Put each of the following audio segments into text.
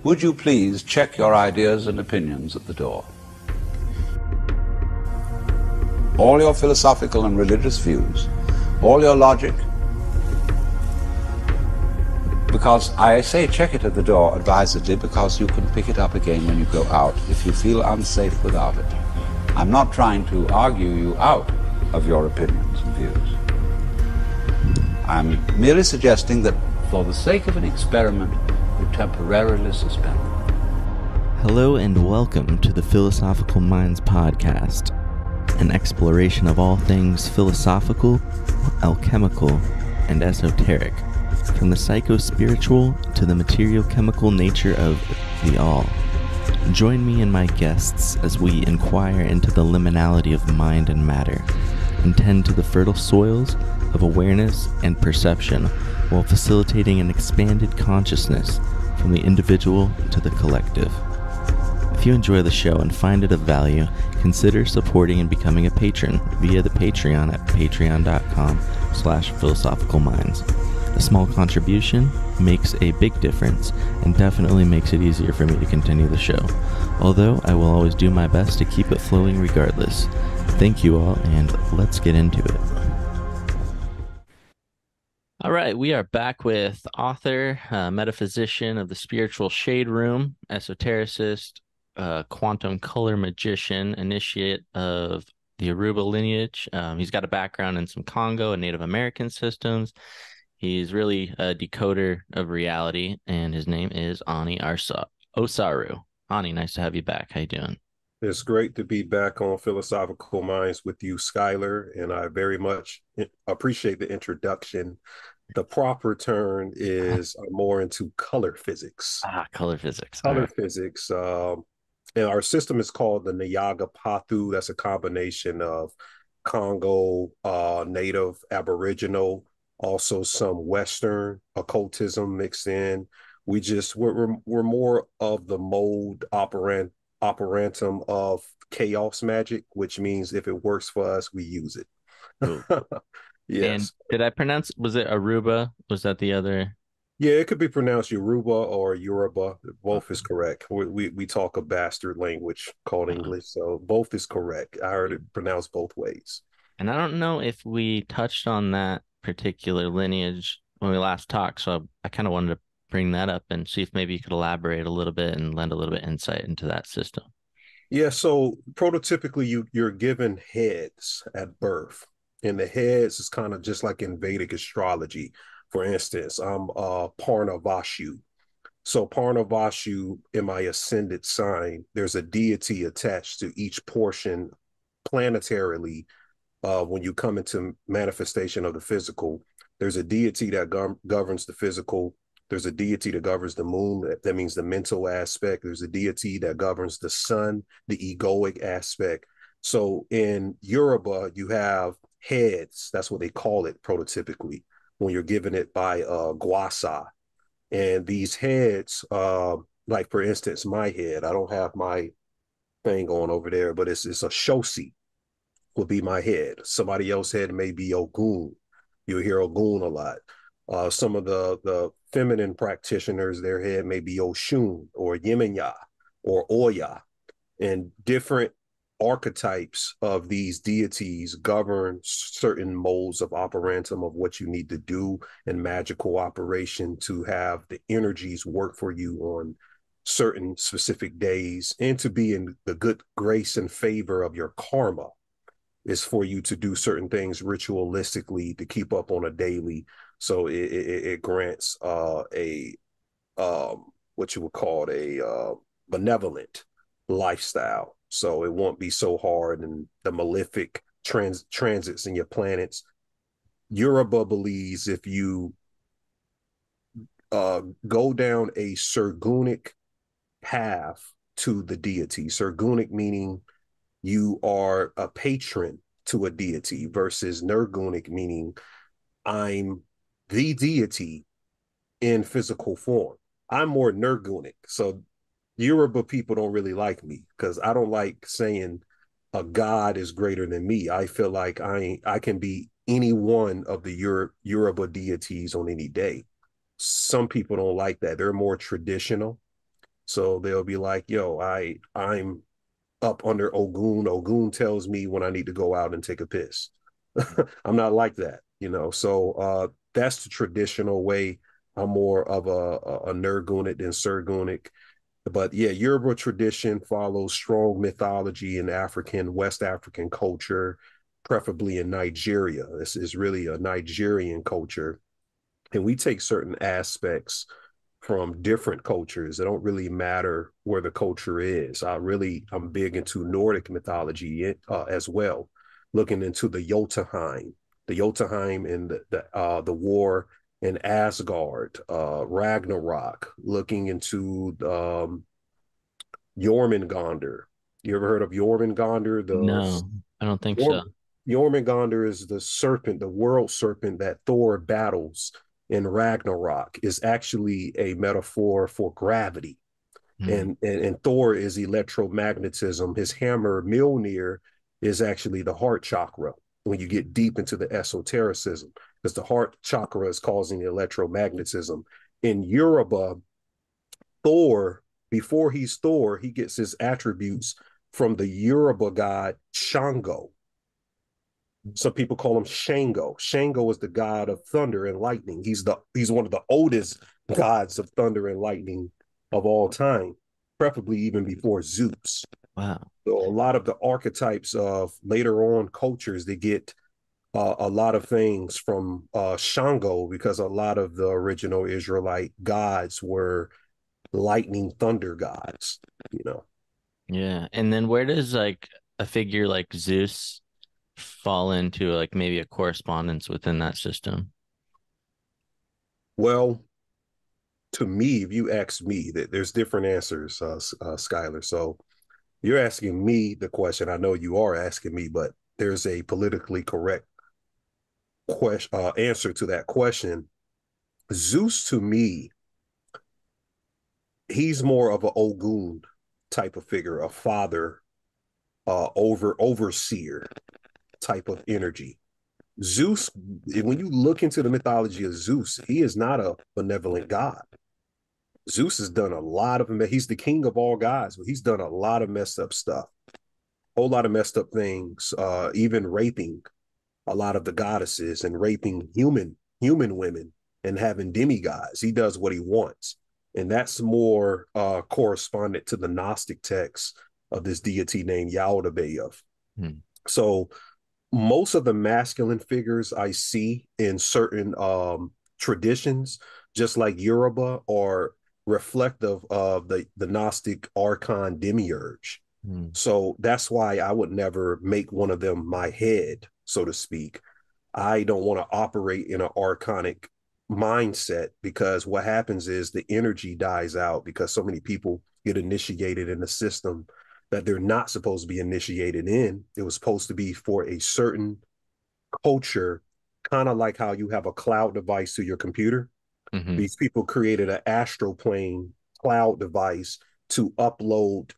would you please check your ideas and opinions at the door? All your philosophical and religious views, all your logic, because I say check it at the door advisedly because you can pick it up again when you go out if you feel unsafe without it. I'm not trying to argue you out of your opinions and views. I'm merely suggesting that for the sake of an experiment, you temporarily suspend them. Hello and welcome to the Philosophical Minds podcast, an exploration of all things philosophical, alchemical, and esoteric, from the psycho-spiritual to the material-chemical nature of the all. Join me and my guests as we inquire into the liminality of mind and matter, and tend to the fertile soils of awareness and perception while facilitating an expanded consciousness from the individual to the collective. If you enjoy the show and find it of value, consider supporting and becoming a patron via the Patreon at patreon.com/philosophicalminds. A small contribution makes a big difference and definitely makes it easier for me to continue the show, although I will always do my best to keep it flowing regardless. Thank you all, and let's get into it. All right, we are back with author, metaphysician of the spiritual shade room, esotericist, quantum color magician, initiate of the Aruba lineage. He's got a background in some Congo and Native American systems. He's really a decoder of reality, and his name is Ani OSARU. Ani, nice to have you back. How you doing? It's great to be back on Philosophical Minds with you, Skylar, and I very much appreciate the introduction. The proper term is more into color physics. Color physics. Color physics. And our system is called the Nyaga Pathu. That's a combination of Congo, Native, Aboriginal, also some Western occultism mixed in. We're more of the mode operatum of chaos magic, which means if it works for us, we use it. Yes. And did I pronounce, was it Aruba? Was that the other? Yeah, it could be pronounced Yoruba or Yoruba. Both is correct. We talk a bastard language called English, so both is correct. I heard it pronounced both ways. And I don't know if we touched on that particular lineage when we last talked, so I kind of wanted to bring that up and see if maybe you could elaborate a little bit and lend a little bit insight into that system. Yeah, so prototypically you're given heads at birth, and the heads is kind of just like in Vedic astrology. For instance, I'm Parnavashu. So Parnavashu, in my ascended sign, there's a deity attached to each portion planetarily. When you come into manifestation of the physical, there's a deity that governs the physical. There's a deity that governs the moon. That means the mental aspect. There's a deity that governs the sun, the egoic aspect. So in Yoruba, you have heads. That's what they call it prototypically when you're given it by Gwasa. And these heads, like for instance, my head, I don't have my thing going over there, but it's a shosi will be my head. Somebody else's head may be Ogun. You'll hear Ogun a lot. Some of the feminine practitioners, their head may be Oshun or Yemenya or Oya. And different archetypes of these deities govern certain modes of operatum of what you need to do in magical operation to have the energies work for you on certain specific days and to be in the good grace and favor of your karma. Is for you to do certain things ritualistically to keep up on a daily. So it grants what you would call a benevolent lifestyle. So it won't be so hard, and the malefic transits in your planets. Yoruba believes if you go down a Sergunic path to the deity, Sergunic meaning you are a patron to a deity versus Nirgunic, meaning I'm the deity in physical form. I'm more Nirgunic. So Yoruba people don't really like me because I don't like saying a god is greater than me. I feel like I can be any one of the Yoruba deities on any day. Some people don't like that. They're more traditional. So they'll be like, yo, I'm up under Ogun. Ogun tells me when I need to go out and take a piss. I'm not like that, you know. So that's the traditional way. I'm more of a Nergunic than Sergunic. But yeah, Yoruba tradition follows strong mythology in African, West African culture, preferably in Nigeria. This is really a Nigerian culture. And we take certain aspects from different cultures. It don't really matter where the culture is. I'm big into Nordic mythology as well, looking into the Jotunheim and the war in Asgard, Ragnarok, looking into Jormungandr. You ever heard of Jormungandr? No, I don't think so. Jorm, Jormungandr is the serpent, the world serpent that Thor battles in Ragnarok, is actually a metaphor for gravity. Hmm. And Thor is electromagnetism. His hammer Mjolnir is actually the heart chakra when you get deep into the esotericism, because the heart chakra is causing electromagnetism. In Yoruba, Thor, before he's Thor, he gets his attributes from the Yoruba god Shango. Some people call him Shango. Shango is the god of thunder and lightning. He's one of the oldest gods of thunder and lightning of all time, preferably even before Zeus. Wow. So a lot of the archetypes of later on cultures, they get a lot of things from Shango, because a lot of the original Israelite gods were lightning thunder gods, you know. Yeah. And then where does like a figure like Zeus fall into like maybe a correspondence within that system? Well, to me, if you ask me, that there's different answers, Skylar. So you're asking me the question. I know you are asking me, but there's a politically correct answer to that question. Zeus, to me, he's more of an Ogun type of figure, a father, overseer type of energy. Zeus, when you look into the mythology of Zeus, he is not a benevolent god. Zeus has done a lot of, he's the king of all gods, but he's done a lot of messed up stuff, a whole lot of messed up things, even raping a lot of the goddesses and raping human women and having demigods. He does what he wants. And that's more correspondent to the Gnostic text of this deity named Yaldabaoth. Hmm. So most of the masculine figures I see in certain traditions, just like Yoruba, are reflective of the Gnostic archon demiurge. Hmm. So that's why I would never make one of them my head, so to speak. I don't want to operate in an archonic mindset, because what happens is the energy dies out, because so many people get initiated in the system that they're not supposed to be initiated in. It was supposed to be for a certain culture, kind of like how you have a cloud device to your computer. Hmm. These people created an astral plane cloud device to upload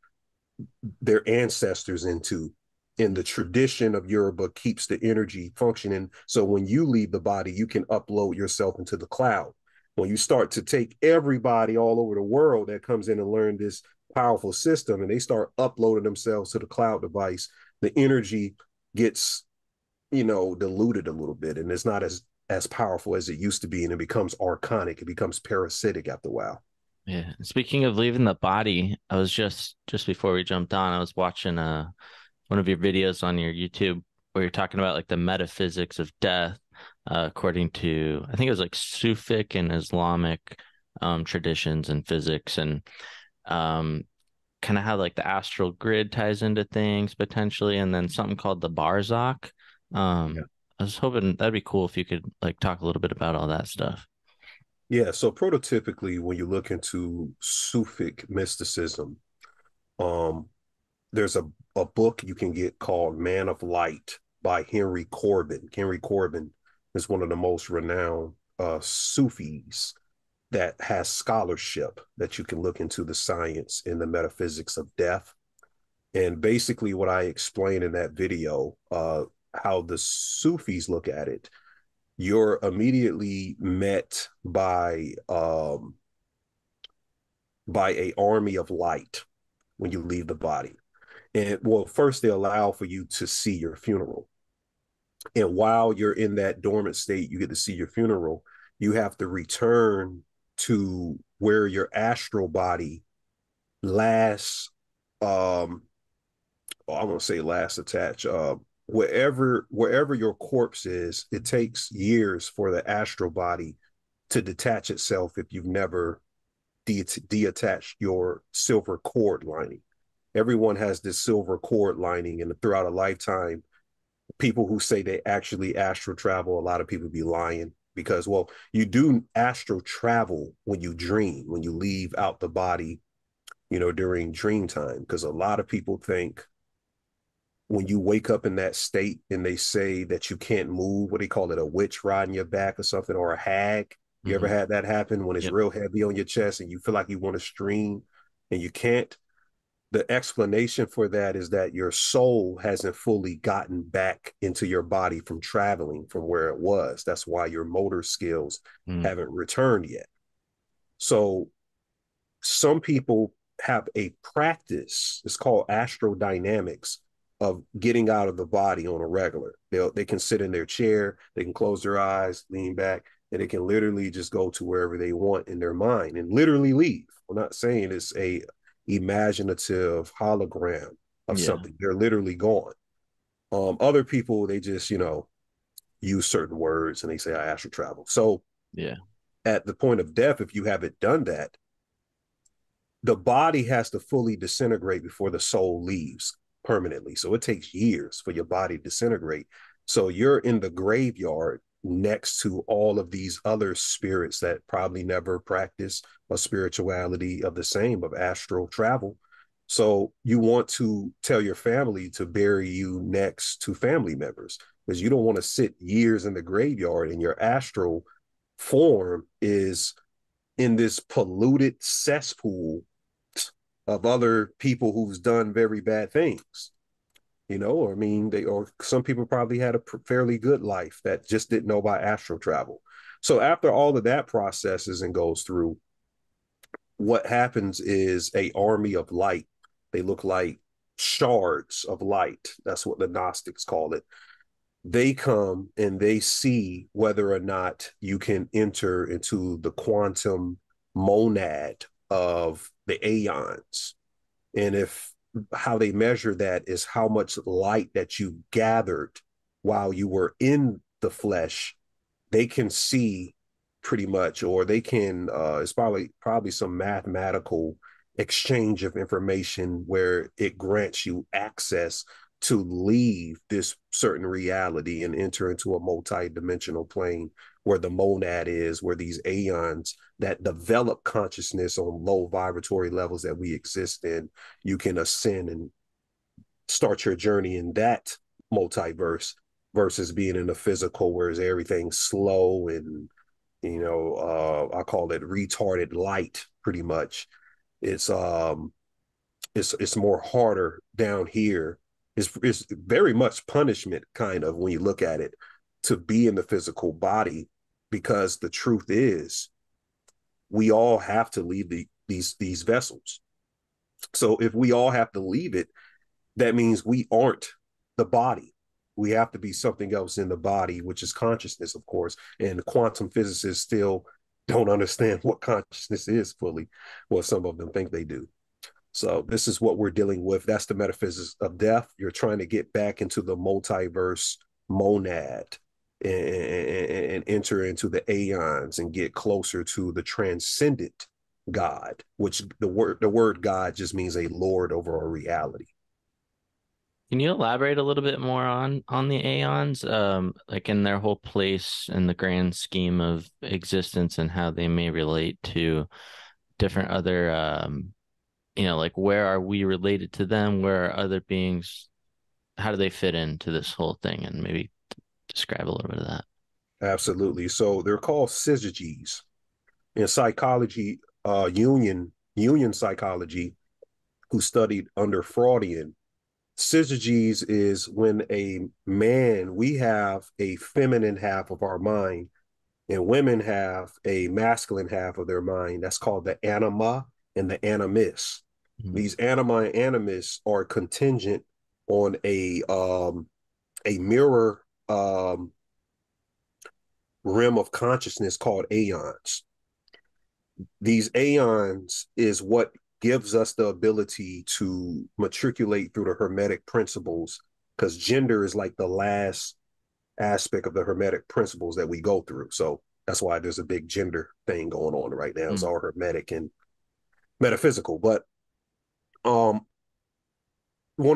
their ancestors into. In the tradition of Yoruba, keeps the energy functioning. So when you leave the body, you can upload yourself into the cloud. When you start to take everybody all over the world that comes in and learn this powerful system, and they start uploading themselves to the cloud device, the energy gets, diluted a little bit, and it's not as powerful as it used to be, and it becomes archonic. It becomes parasitic after a while. Yeah. Speaking of leaving the body, I was just before we jumped on, I was watching one of your videos on your YouTube where you're talking about like the metaphysics of death, according to I think it was like Sufic and Islamic traditions and physics, and um kind of how like the astral grid ties into things potentially, and then something called the Barzakh. Yeah. I was hoping that'd be cool if you could like talk a little bit about all that stuff. Yeah, so prototypically, when you look into Sufic mysticism, um, there's a book you can get called Man of Light by Henry Corbin. Henry Corbin is one of the most renowned Sufis that has scholarship that you can look into the science and the metaphysics of death. And basically, what I explained in that video, how the Sufis look at it, you're immediately met by by a army of light when you leave the body. And well, first they allow for you to see your funeral. And while you're in that dormant state, you get to see your funeral. You have to return to where your astral body last, I won't say last attached, wherever your corpse is, it takes years for the astral body to detach itself if you've never detached your silver cord lining. Everyone has this silver cord lining, and throughout a lifetime, people who say they actually astral travel, a lot of people be lying because, well, you do astral travel when you dream, when you leave out the body, during dream time, because a lot of people think when you wake up in that state and they say that you can't move, what they call it, a witch riding your back or something, or a hag. You ever had that happen when it's real heavy on your chest and you feel like you want to scream and you can't? The explanation for that is that your soul hasn't fully gotten back into your body from traveling from where it was. That's why your motor skills haven't returned yet. So some people have a practice, it's called astrodynamics, of getting out of the body on a regular. They can sit in their chair, they can close their eyes, lean back, and they can literally just go to wherever they want in their mind and literally leave. I'm not saying it's a imaginative hologram of something. They're literally gone. Other people, they just, use certain words and they say, I astral travel. So at the point of death, if you haven't done that, the body has to fully disintegrate before the soul leaves permanently. So it takes years for your body to disintegrate. So you're in the graveyard next to all of these other spirits that probably never practice a spirituality of the same, of astral travel. So you want to tell your family to bury you next to family members because you don't want to sit years in the graveyard and your astral form is in this polluted cesspool of other people who's done very bad things. I mean, or some people probably had a fairly good life that just didn't know about astral travel. So after all of that processes and goes through, what happens is a army of light. They look like shards of light. That's what the Gnostics call it. They come and they see whether or not you can enter into the quantum monad of the aeons. And if how they measure that is how much light that you gathered while you were in the flesh, they can see pretty much, or they can, it's probably some mathematical exchange of information where it grants you access to leave this certain reality and enter into a multi-dimensional plane where the monad is, where these aeons that develop consciousness on low vibratory levels that we exist in, you can ascend and start your journey in that multiverse versus being in the physical, whereas everything's slow and, I call it retarded light pretty much. It's more harder down here. It's very much punishment, kind of, when you look at it, to be in the physical body, because the truth is we all have to leave these vessels. So if we all have to leave it, that means we aren't the body. We have to be something else in the body, which is consciousness, of course. And quantum physicists still don't understand what consciousness is fully. Well, some of them think they do. So this is what we're dealing with. That's the metaphysics of death. You're trying to get back into the multiverse monad and enter into the aeons and get closer to the transcendent God, which the word God just means a lord over a reality. Can you elaborate a little bit more on the aeons, like in their whole place in the grand scheme of existence and how they may relate to different other, like where are we related to them? Where are other beings? How do they fit into this whole thing? And maybe describe a little bit of that. Absolutely. So they're called syzygies in psychology, union psychology, who studied under Freudian. Syzygies is when a man, we have a feminine half of our mind and women have a masculine half of their mind. That's called the anima and the animus. Mhm. These anima and animus are contingent on a mirror rim of consciousness called aeons. These aeons is what gives us the ability to matriculate through the Hermetic principles, because gender is like the last aspect of the Hermetic principles that we go through. So that's why there's a big gender thing going on right now. It's all Hermetic and metaphysical. But one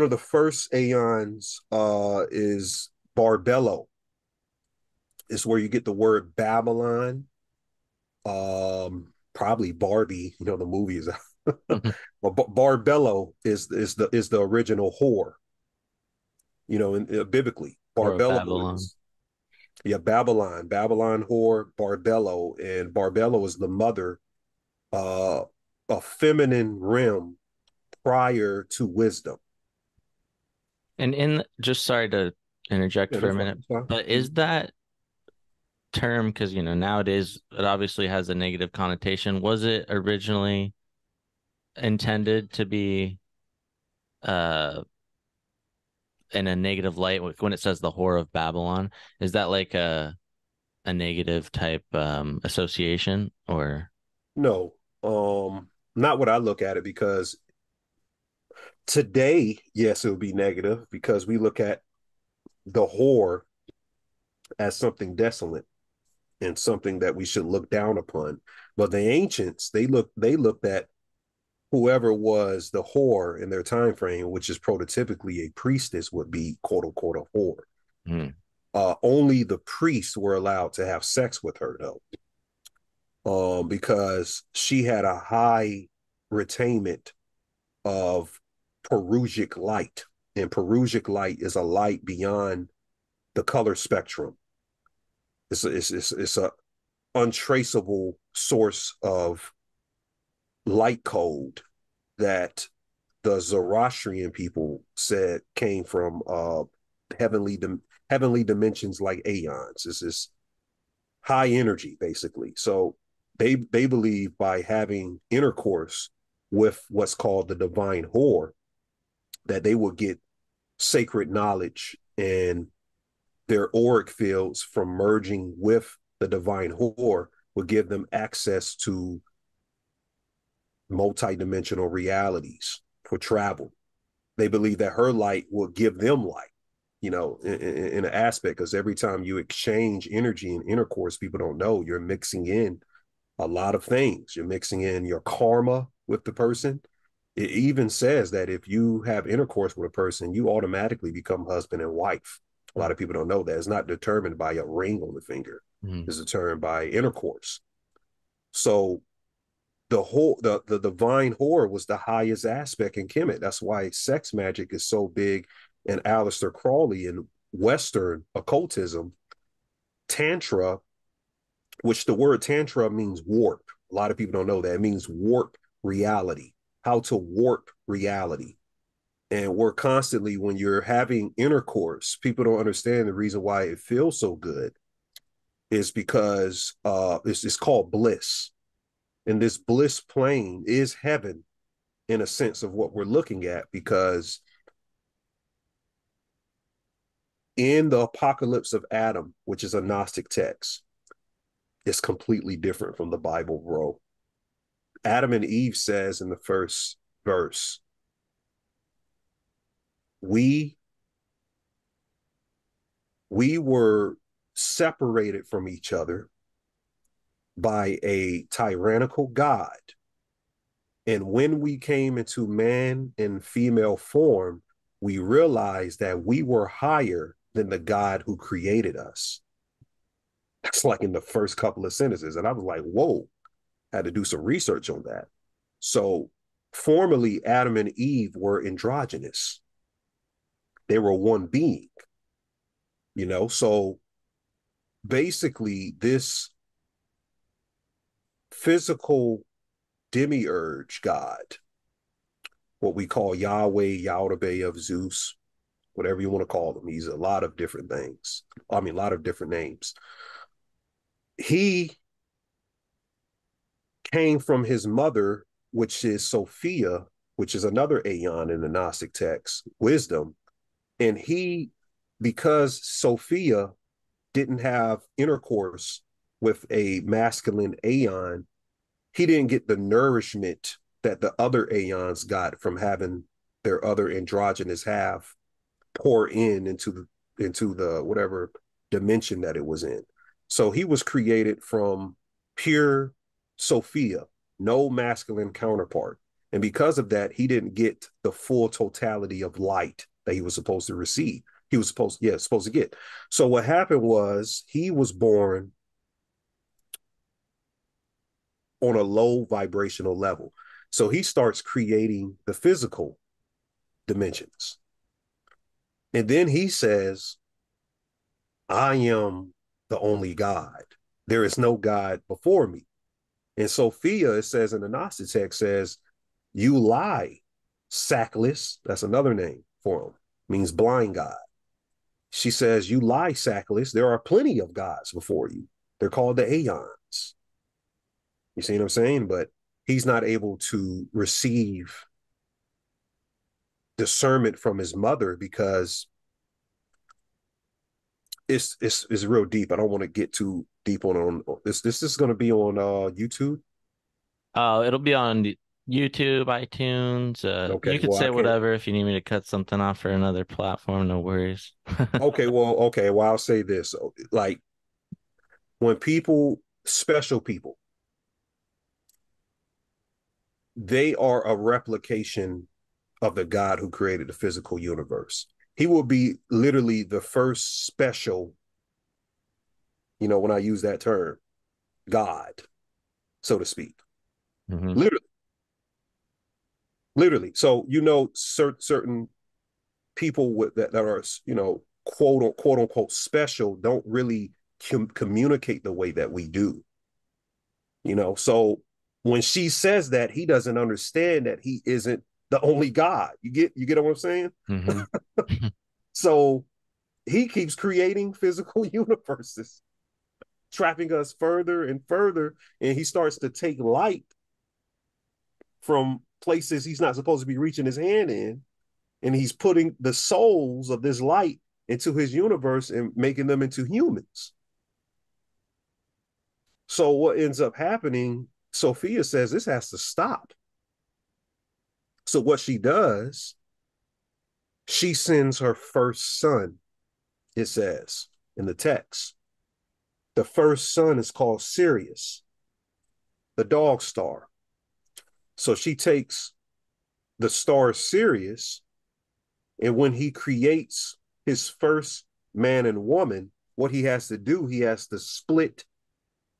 of the first aeons is Barbello. It's where you get the word Babylon. Probably Barbie, you know, the movie is Mhm. but Barbello is the original whore, you know, biblically. Or of Barbello Babylon. is, yeah, Babylon whore, Barbello, and Barbello is the mother, uh, a feminine realm prior to wisdom. And in just sorry to interject Yeah, for no a fine, minute, fine. but is that term, because nowadays it obviously has a negative connotation. Was it originally intended to be uh in a negative light? Like when it says the whore of Babylon, is that like a negative type association or No, not what I look at it, because today, yes, it would be negative because we look at the whore as something desolate and something that we should look down upon. But the ancients, they looked at whoever was the whore in their time frame, which is prototypically a priestess, would be quote unquote a whore. hmm. Only the priests were allowed to have sex with her, though, because she had a high retainment of perugic light, and perugic light is a light beyond the color spectrum. It's a untraceable source of light code that the Zoroastrian people said came from heavenly heavenly dimensions like aeons. It's this high energy, basically. So they believe by having intercourse with what's called the divine whore, that they will get sacred knowledge, and their auric fields from merging with the divine whore will give them access to multi-dimensional realities for travel. They believe that her light will give them light, you know, in an aspect, because every time you exchange energy and intercourse, people don't know you're mixing in a lot of things. You're mixing in your karma with the person. It even says that if you have intercourse with a person, you automatically become husband and wife. A lot of people don't know that. It's not determined by a ring on the finger. Hmm. It's determined by intercourse. So the divine whore was the highest aspect in Kemet. That's why sex magic is so big in Aleister Crowley and Western occultism. Tantra, which the word tantra means warp. A lot of people don't know that. It means warp reality, how to warp reality. And we're constantly, when you're having intercourse, people don't understand the reason why it feels so good is because it's called bliss. And this bliss plane is heaven in a sense of what we're looking at, because in the Apocalypse of Adam, which is a Gnostic text, it's completely different from the Bible, bro. Adam and Eve says in the first verse, we we were separated from each other by a tyrannical God. And when we came into man and female form, we realized that we were higher than the God who created us. That's like in the first couple of sentences. And I was like, whoa, I had to do some research on that. So formerly, Adam and Eve were androgynous. They were one being, you know? So basically, this physical demiurge God, what we call Yahweh, Yahweh of Zeus, whatever you want to call him. He's a lot of different things. I mean, a lot of different names. He came from his mother which is Sophia, which is another aeon in the Gnostic text, wisdom. And because Sophia didn't have intercourse with a masculine aeon, he didn't get the nourishment that the other aeons got from having their other androgynous half pour into the whatever dimension that it was in. So he was created from pure Sophia, no masculine counterpart. And because of that, he didn't get the full totality of light that he was supposed to receive. He was supposed to get. So what happened was he was born on a low vibrational level. So he starts creating the physical dimensions. And then he says, I am the only God. There is no God before me. And Sophia, it says in the Gnostic text, says, you lie, sackless. That's another name for him, means blind God. She says, you lie, sackless. There are plenty of gods before you. They're called the aeons. You see what I'm saying? But he's not able to receive discernment from his mother because it's real deep. I don't want to get too deep on this. This is going to be on YouTube. Oh, it'll be on YouTube, iTunes. Okay, You could well say I can't. whatever if you need me to cut something off for another platform. No worries. Okay, well I'll say this: like when special people, they are a replication of the God who created the physical universe. He will be literally the first special, when I use that term, God, so to speak. Hmm. Literally, literally. So, certain people that are, quote unquote special don't really communicate the way that we do. So when she says that, he doesn't understand that he isn't the only God. You get what I'm saying? Hmm. So he keeps creating physical universes, trapping us further and further, and he starts to take light from places he's not supposed to be reaching his hand in, and he's putting the souls of this light into his universe and making them into humans. So what ends up happening, Sophia says this has to stop. So what she does, she sends her first son, it says in the text. The first son is called Sirius, the dog star. So she takes the star Sirius, and when he creates his first man and woman, what he has to do, he has to split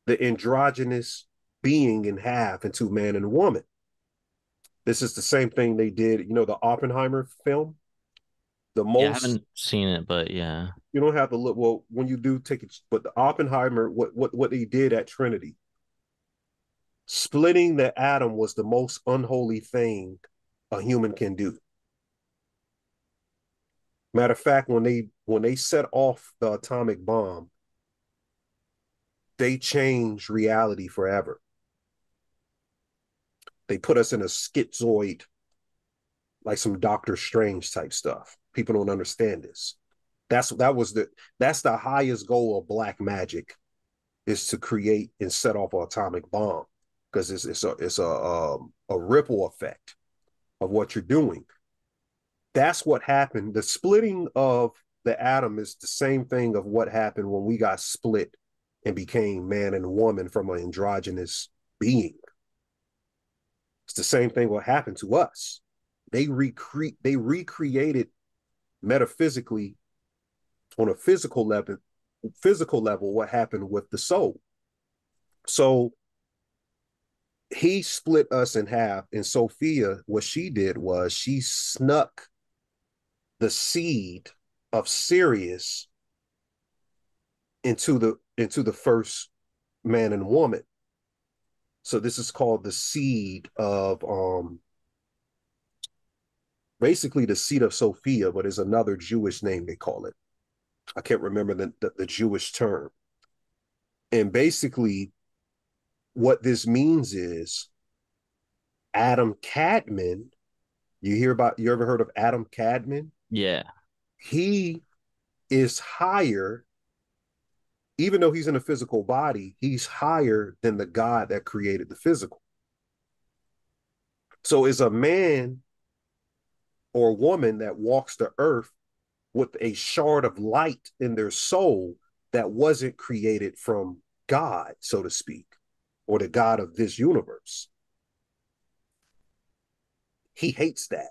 the androgynous being in half into man and woman. This is the same thing they did, the Oppenheimer film. The Yeah, I most haven't seen it, but yeah. You don't have to look. Well, when you do take it, but the Oppenheimer, what they did at Trinity, splitting the atom was the most unholy thing a human can do. Matter of fact, when they set off the atomic bomb, they changed reality forever. They put us in a schizoid, like some Doctor Strange type stuff. People don't understand this. That's the highest goal of black magic, is to create and set off an atomic bomb, because it's a ripple effect of what you're doing. That's what happened. The splitting of the atom is the same thing of what happened when we got split and became man and woman from an androgynous being. It's the same thing what happened to us. They recreated metaphysically on a physical level what happened with the soul. So he split us in half, and Sophia, what she did was she snuck the seed of Sirius into the first man and woman. So this is called the seed of basically the seed of Sophia, but is another Jewish name they call it. I can't remember the Jewish term. And basically what this means is Adam Cadman, you ever heard of Adam Cadman? Yeah. He is higher, even though he's in a physical body, he's higher than the God that created the physical. So is a man or woman that walks the earth with a shard of light in their soul that wasn't created from God, so to speak, or the God of this universe. He hates that.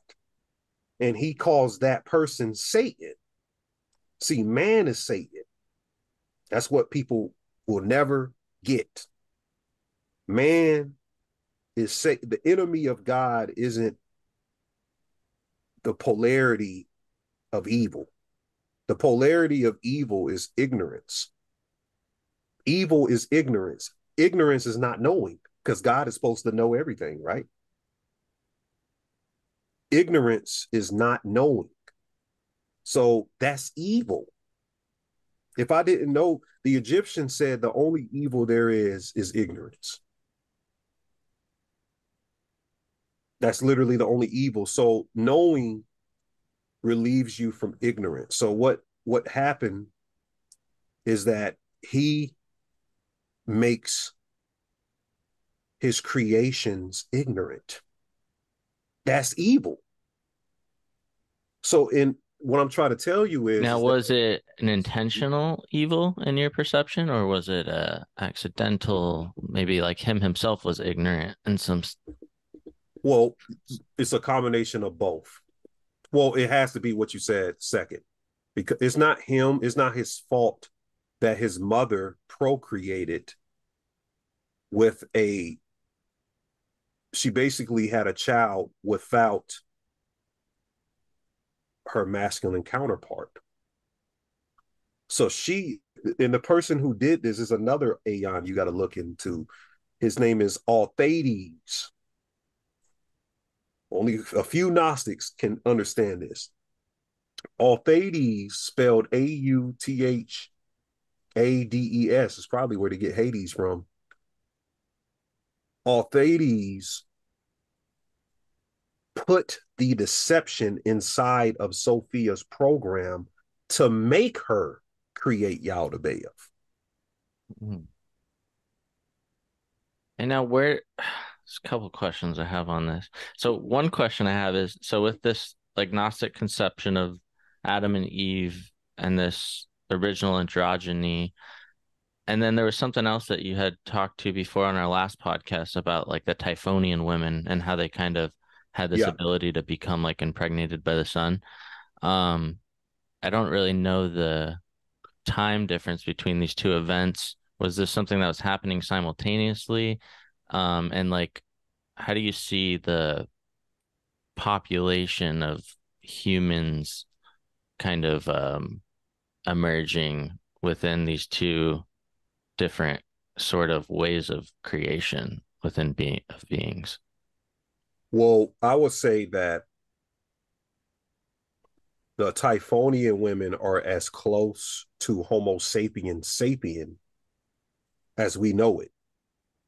And he calls that person Satan. See, man is Satan. That's what people will never get. Man is the enemy of God isn't the polarity of evil. The polarity of evil is ignorance. Evil is ignorance. Ignorance is not knowing, because God is supposed to know everything, right? Ignorance is not knowing. So that's evil. If I didn't know, the Egyptians said the only evil there is ignorance. That's literally the only evil. So knowing relieves you from ignorance. So what happened is that he makes his creations ignorant. That's evil. So in what I'm trying to tell you Now, is was that, it an intentional evil in your perception, or was it accidental? Maybe like him himself was ignorant and some. well, it's a combination of both. Well, it has to be what you said second, because it's not him, it's not his fault that his mother procreated with she basically had a child without her masculine counterpart. So and the person who did this is another Aeon you got to look into. His name is Althades. Only a few Gnostics can understand this. Althades, spelled Authades, is probably where they get Hades from. Althades put the deception inside of Sophia's program to make her create Yaldabaoth. Mhm. And now there's a couple questions I have on this. So one question I have is, so with this like Gnostic conception of Adam and Eve and this original androgyny, and then there was something else that you had talked to before on our last podcast about like the Typhonian women and how they kind of had this Yeah. ability to become like impregnated by the sun. Um, I don't really know the time difference between these two events. Was this something that was happening simultaneously? And like, how do you see the population of humans kind of emerging within these two different sort of ways of creation within beings? Well, I would say that the Typhonian women are as close to Homo sapien sapien as we know it.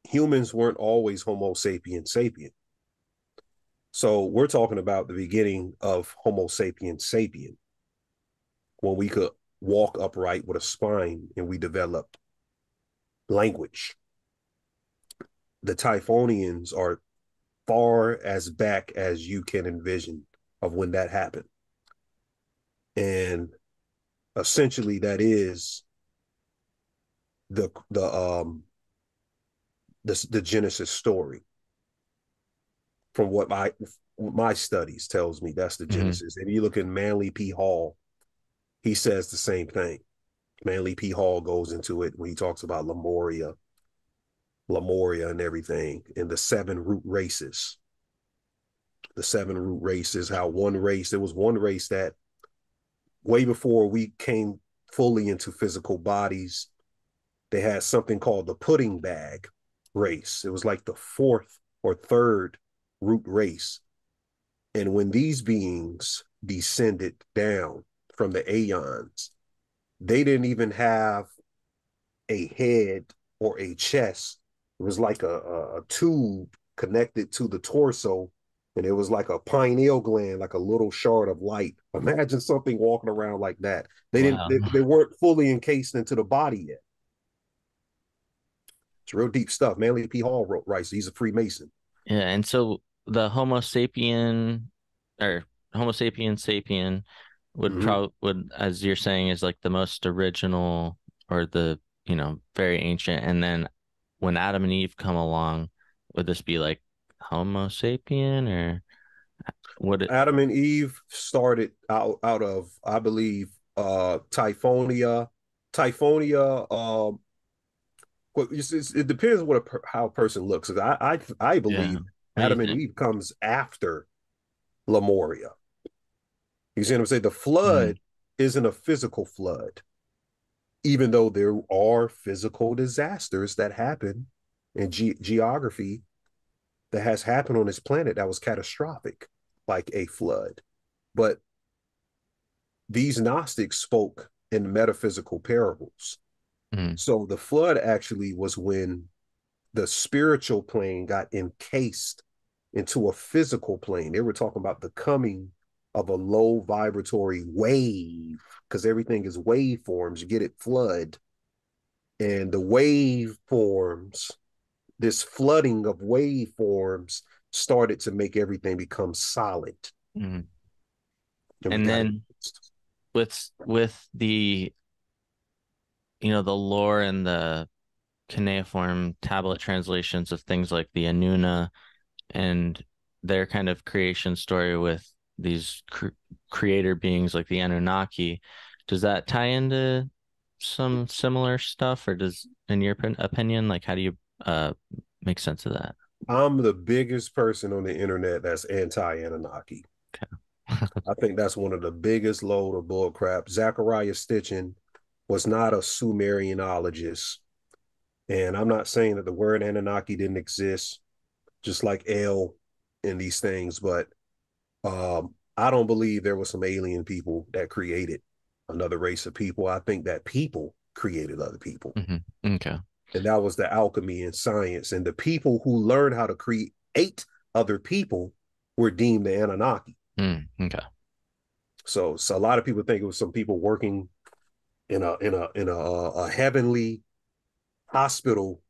Humans weren't always Homo sapien sapien. So we're talking about the beginning of Homo sapien sapien, when we could walk upright with a spine and we developed language. The Typhonians are far as back as you can envision of when that happened. And essentially that is the Genesis story. From what my studies tells me, that's the Hmm. Genesis. And you look at Manly P. Hall, he says the same thing. Manly P. Hall goes into it when he talks about Lemuria and everything, and the seven root races. The seven root races, how there was one race that way before we came fully into physical bodies, they had something called the pudding bag race. It was like the fourth or third root race. And when these beings descended down from the aeons, they didn't even have a head or a chest. It was like a tube connected to the torso, and it was like a pineal gland, like a little shard of light. Imagine something walking around like that. They didn't. Wow. They weren't fully encased into the body yet. It's real deep stuff. Manly P. Hall writes. He's a Freemason. Yeah, and so the Homo sapien or Homo sapien sapien would Mm-hmm. probably would, as you're saying, is like the most original or the, very ancient. And then when Adam and Eve come along, would this be like Homo sapien or would it? Adam and Eve started out of, I believe, Typhonia. Typhonia. Well, it depends what how a person looks. I Yeah. believe What do you Adam and think? Eve comes after Lemuria. You see what I'm saying? The Mm, flood isn't a physical flood, even though there are physical disasters that happen in geography that has happened on this planet that was catastrophic, like a flood. But these Gnostics spoke in metaphysical parables. mm, So the flood actually was when the spiritual plane got encased into a physical plane. They were talking about the coming of a low vibratory wave, because everything is waveforms. You get it, flood. And the waveforms, this flooding of waveforms started to make everything become solid. mm. And we And got it. then with the the lore and the cuneiform tablet translations of things like the Anuna and their kind of creation story with these creator beings like the Anunnaki, does that tie into some similar stuff, or does, in your opinion, like how do you uh make sense of that? I'm the biggest person on the internet that's anti-Anunnaki. I think that's one of the biggest load of bull crap. Zachariah Stitchin was not a Sumerianologist. And I'm not saying that the word Anunnaki didn't exist, just like El and these things, but I don't believe there were some alien people that created another race of people. I think that people created other people. Okay. And that was the alchemy in science. And the people who learned how to create other people were deemed the Anunnaki. Okay. So a lot of people think it was some people working in a heavenly hospital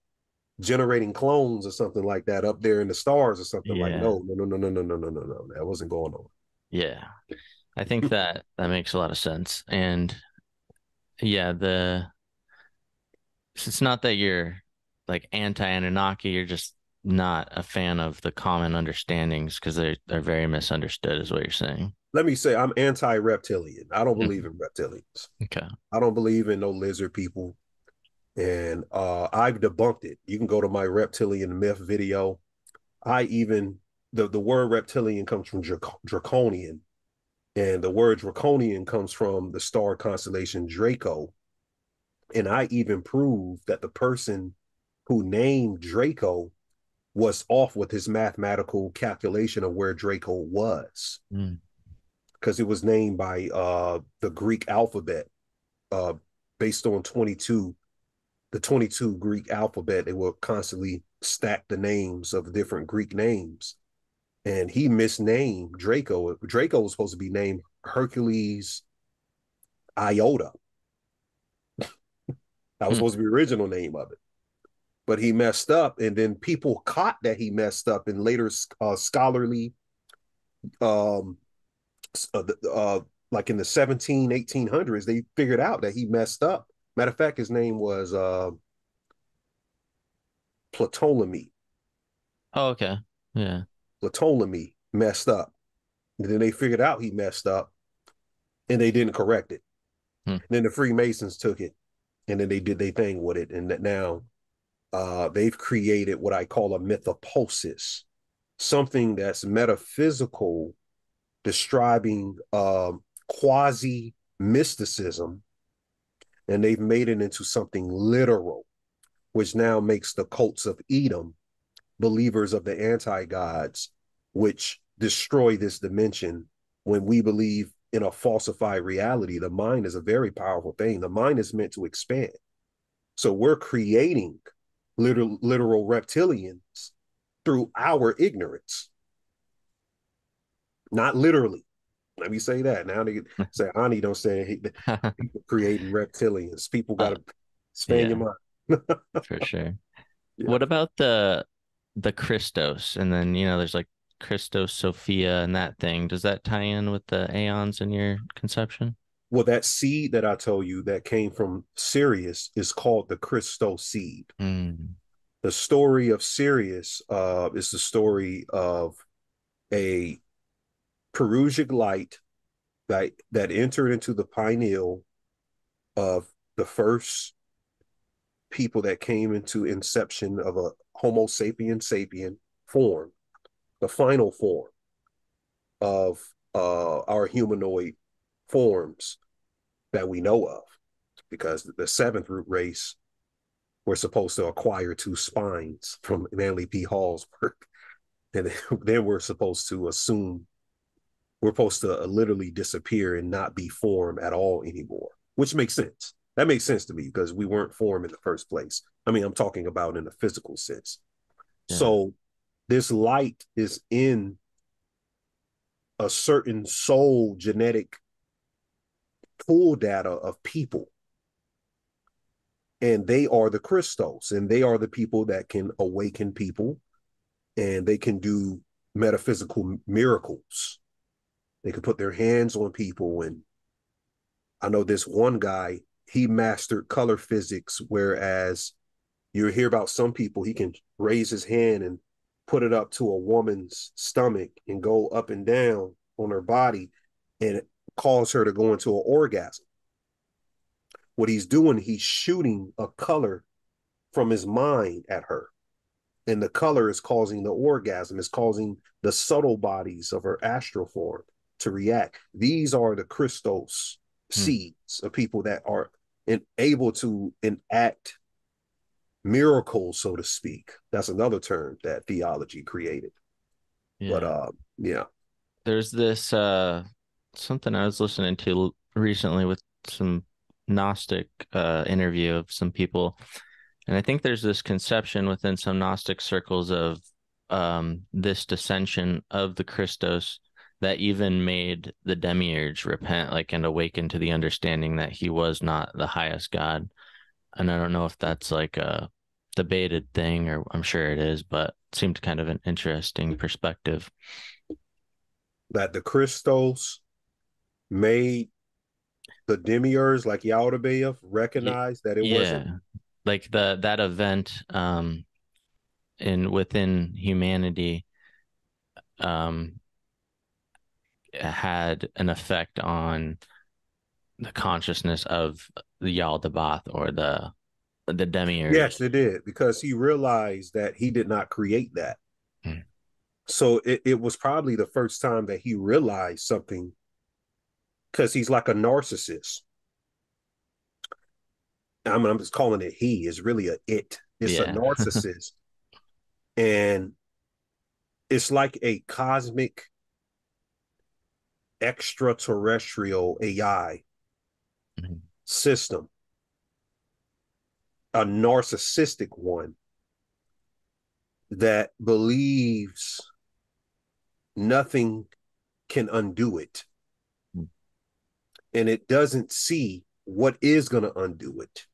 generating clones or something like that up there in the stars or something. Like Yeah. no, that wasn't going on. Yeah. I think that makes a lot of sense. And yeah, it's not that you're like anti-Anunnaki, you're just not a fan of the common understandings because they're very misunderstood, is what you're saying. Let me say I'm anti-reptilian. I don't believe Mhm. in reptilians. Okay. I don't believe in no lizard people. And I've debunked it. You can go to my reptilian myth video. I even the word reptilian comes from draconian, and the word draconian comes from the star constellation Draco. And I even proved that the person who named Draco was off with his mathematical calculation of where Draco was, Mm. because it was named by the Greek alphabet, uh, based on 22, the 22 Greek alphabet. They will constantly stack the names of different Greek names. And he misnamed Draco. Draco was supposed to be named Hercules Iota. That was Mm. supposed to be the original name of it. But he messed up, and then people caught that he messed up in later scholarly, um, uh, uh, like in the 1800s, they figured out that he messed up. Matter of fact, his name was Ptolemy. Oh, okay. Yeah. Ptolemy messed up. And then they figured out he messed up, and they didn't correct it. Mm. And then the Freemasons took it, and then they did their thing with it. And that now they've created what I call a mythoposis, something that's metaphysical, describing quasi mysticism, and they've made it into something literal, which now makes the cults of Edom believers of the anti gods, which destroy this dimension. When we believe in a falsified reality, the mind is a very powerful thing. The mind is meant to expand. So we're creating literal reptilians through our ignorance, not literally. Let me say that. Now they say Ani don't say people creating reptilians. People got Uh, to expand your yeah, mind. for sure. Yeah. What about the Christos? And then, there's like Christos Sophia and that thing. Does that tie in with the aeons in your conception? Well, that seed that I told you that came from Sirius is called the Christos seed. Mm. The story of Sirius is the story of a Perusian light that entered into the pineal of the first people that came into inception of a Homo sapien form, the final form of our humanoid forms that we know of, because the seventh root race were supposed to acquire two spines from Manly P. Hall's work, and then we're supposed to assume we're supposed to literally disappear and not be form at all anymore, which makes sense. That makes sense to me because we weren't form in the first place. I mean, I'm talking about in a physical sense. Yeah. So this light is in a certain soul genetic pool data of people. And they are the Christos, and they are the people that can awaken people, and they can do metaphysical miracles. They can put their hands on people. And I know this one guy, he mastered color physics, whereas you hear about some people, he can raise his hand and put it up to a woman's stomach and go up and down on her body and cause her to go into an orgasm. What he's doing, he's shooting a color from his mind at her. And the color is causing the orgasm, is causing the subtle bodies of her astral form to react. These are the Christos Hmm. seeds of people that are able to enact miracles, so to speak. That's another term that theology created. But Yeah. yeah. There's this something I was listening to recently with some Gnostic interview of some people. And I think there's this conception within some Gnostic circles of this dissension of the Christos that even made the demiurge repent, like, and awaken to the understanding that he was not the highest God. And I don't know if that's like a debated thing, or I'm sure it is, but it seemed kind of an interesting perspective. That the Christos made the demiurge like Yaldabaoth Ye- recognize that it wasn't. Yeah, like that event in within humanity um had an effect on the consciousness of the Yaldabaoth, or the Yes, demiurge. it did, because he realized that he did not create that. Hmm. So it was probably the first time that he realized something, because he's like a narcissist. I'm just calling it he, is really a it. It's a Yeah. narcissist. And it's like a cosmic extraterrestrial AI Mhm. system, a narcissistic one that believes nothing can undo it. And it doesn't see what is going to undo it,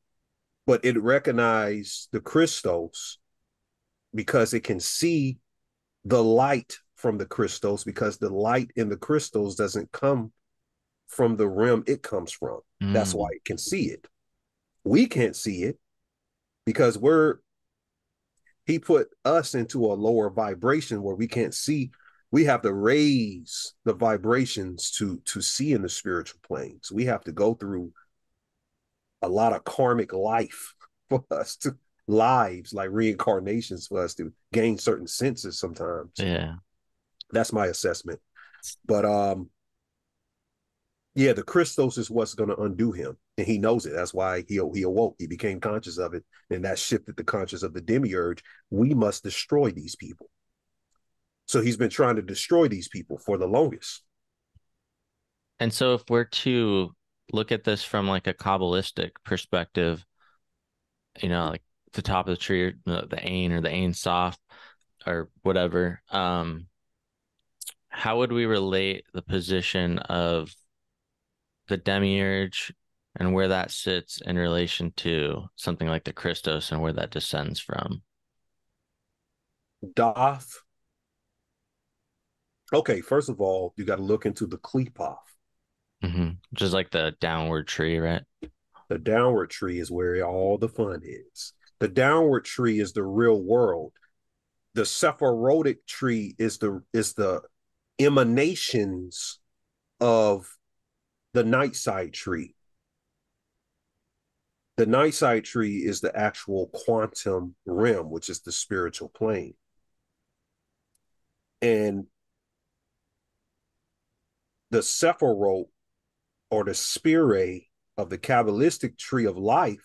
but it recognizes the Christos because it can see the light from the Christos, because the light in the Christos doesn't come from the realm it comes from. That's why Mm. it can see it. We can't see it because he put us into a lower vibration where we can't see. We have to raise the vibrations to see in the spiritual planes. We have to go through a lot of karmic life for us to lives, like reincarnations, for us to gain certain senses sometimes. Yeah. That's my assessment. But yeah, the Christos is what's going to undo him, and he knows it. That's why he awoke. He became conscious of it, and that shifted the conscious of the demiurge. We must destroy these people. So he's been trying to destroy these people for the longest. And so if we're to look at this from like a Kabbalistic perspective, like the top of the tree, or the Ain or the Ain Sof, or whatever, how would we relate the position of the demiurge and where that sits in relation to something like the Christos and where that descends from? Doth. Okay, first of all, you got to look into the Klepoth. Which is like the downward tree, right? The downward tree is where all the fun is. The downward tree is the real world. The Sephirotic tree is the emanations of the night side tree. The night side tree is the actual quantum realm, which is the spiritual plane. And the Sephiroth, or the spire of the Kabbalistic tree of life,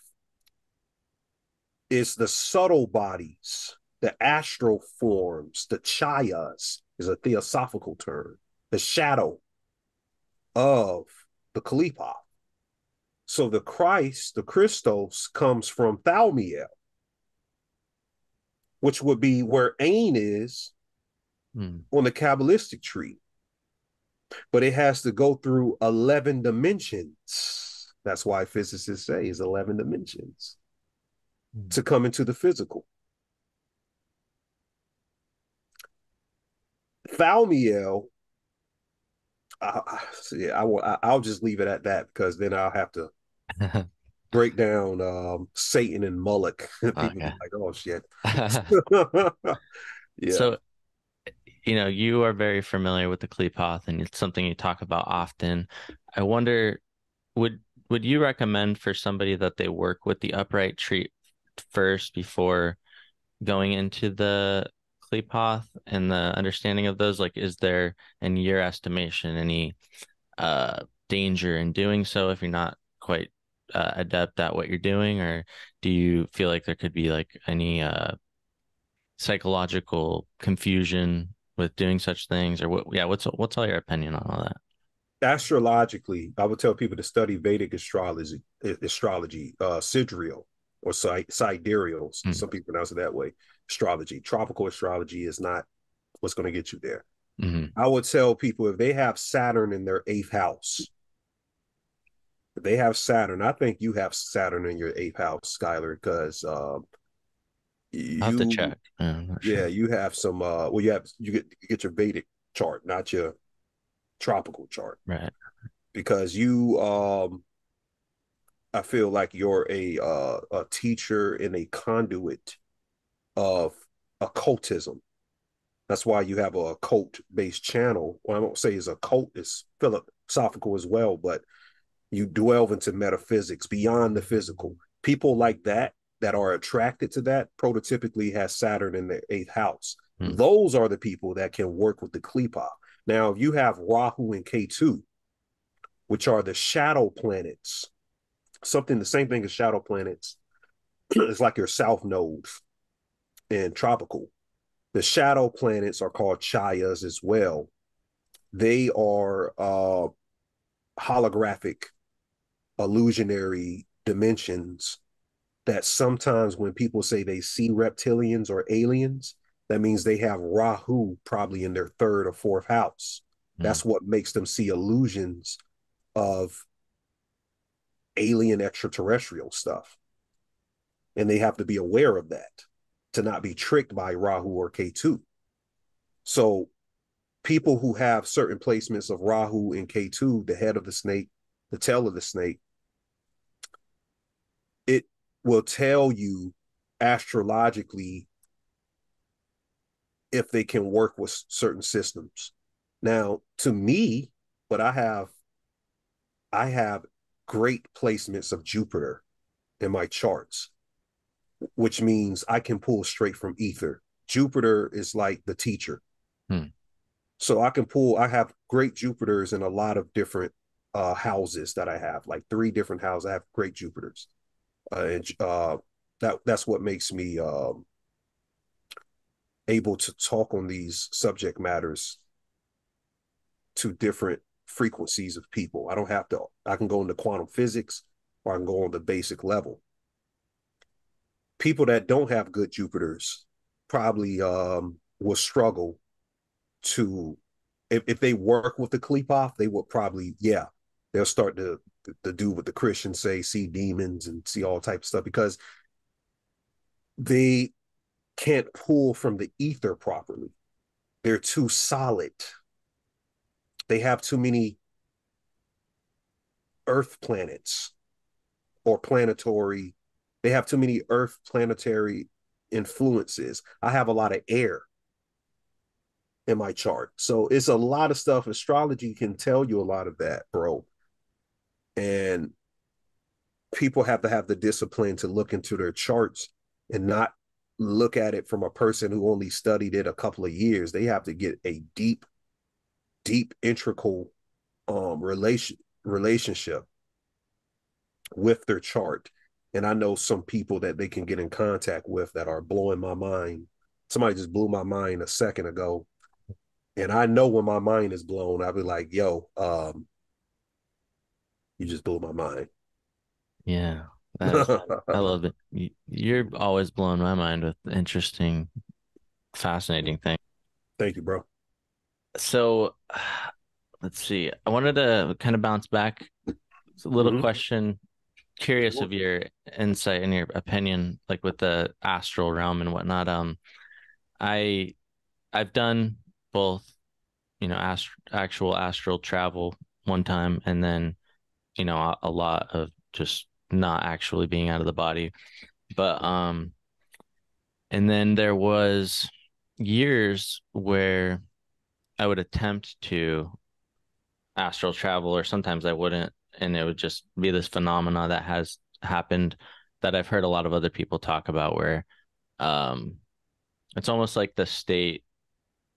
is the subtle bodies, the astral forms, the chayas is a theosophical term, the shadow of the Klepoth. So the Christ, the Christos, comes from Thaumiel, which would be where Ain is on the Kabbalistic tree. But it has to go through 11 dimensions. That's why physicists say it's 11 dimensions to come into the physical. Thaumiel, I'll just leave it at that, because then I'll have to break down Satan and Moloch. People be like, oh shit. Yeah. So, you are very familiar with the Klepoth, and it's something you talk about often. I wonder, would you recommend for somebody that they work with the upright tree first before going into the Klepoth and the understanding of those? Like, is there, in your estimation, any danger in doing so if you're not quite adept at what you're doing, or do you feel like there could be like any psychological confusion with doing such things, or what's all your opinion on all that? Astrologically, I would tell people to study Vedic astrology, sidereal or sidereal. Some people pronounce it that way. Astrology, tropical astrology is not what's going to get you there. I would tell people, if they have Saturn in their 8th house, if they have Saturn, I think you have Saturn in your 8th house, Skylar, because I'll have to check. Yeah, you have some. You get your Vedic chart, not your tropical chart, right? Because I feel like you're a teacher and a conduit of occultism. That's why you have a occult-based channel. Well, I won't say it's occult, it's philosophical as well, but you delve into metaphysics beyond the physical. People like that are attracted to that prototypically has Saturn in their 8th house. Those are the people that can work with the Klepoth. Now, if you have Rahu and Ketu, which are the shadow planets, the same thing as shadow planets, it's like your south nodes in tropical. The shadow planets are called chayas as well. They are holographic, illusionary dimensions that sometimes when people say they see reptilians or aliens, that means they have Rahu probably in their 3rd or 4th house. That's what makes them see illusions of alien extraterrestrial stuff. And they have to be aware of that to not be tricked by Rahu or Ketu. So people who have certain placements of Rahu and Ketu, the head of the snake, the tail of the snake, it will tell you astrologically if they can work with certain systems. Now, to me, but I have great placements of Jupiter in my charts, which means I can pull straight from ether. Jupiter is like the teacher. So I have great Jupiters in a lot of different houses that I have, like 3 different houses. I have great Jupiters. That's what makes me able to talk on these subject matters to different frequencies of people. I can go into quantum physics, or I can go on the basic level. People that don't have good Jupiters probably will struggle to, if they work with the Qliphoth, they will probably, yeah, they'll start to do what the Christians say, see demons and see all types of stuff, because they can't pull from the ether properly. They're too solid. They have too many earth planets or planetary. They have too many earth planetary influences. I have a lot of air in my chart. So it's a lot of stuff. Astrology can tell you a lot of that, bro. And people have to have the discipline to look into their charts and not look at it from a person who only studied it a couple of years. They have to get a deep, integral relationship with their chart. And I know some people that they can get in contact with that are blowing my mind. Somebody just blew my mind a second ago. And I know when my mind is blown, I'll be like, yo, you just blew my mind. Yeah, that is, I love it. You're always blowing my mind with interesting, fascinating things. Thank you, bro. So, let's see. I wanted to kind of bounce back. It's a little question. Curious of your insight and your opinion, like with the astral realm and whatnot. I I've done both, actual astral travel one time, and then, a lot of just not actually being out of the body. But and then there was years where I would attempt to astral travel, or sometimes I wouldn't, and it would just be this phenomena that has happened that I've heard a lot of other people talk about, where um it's almost like the state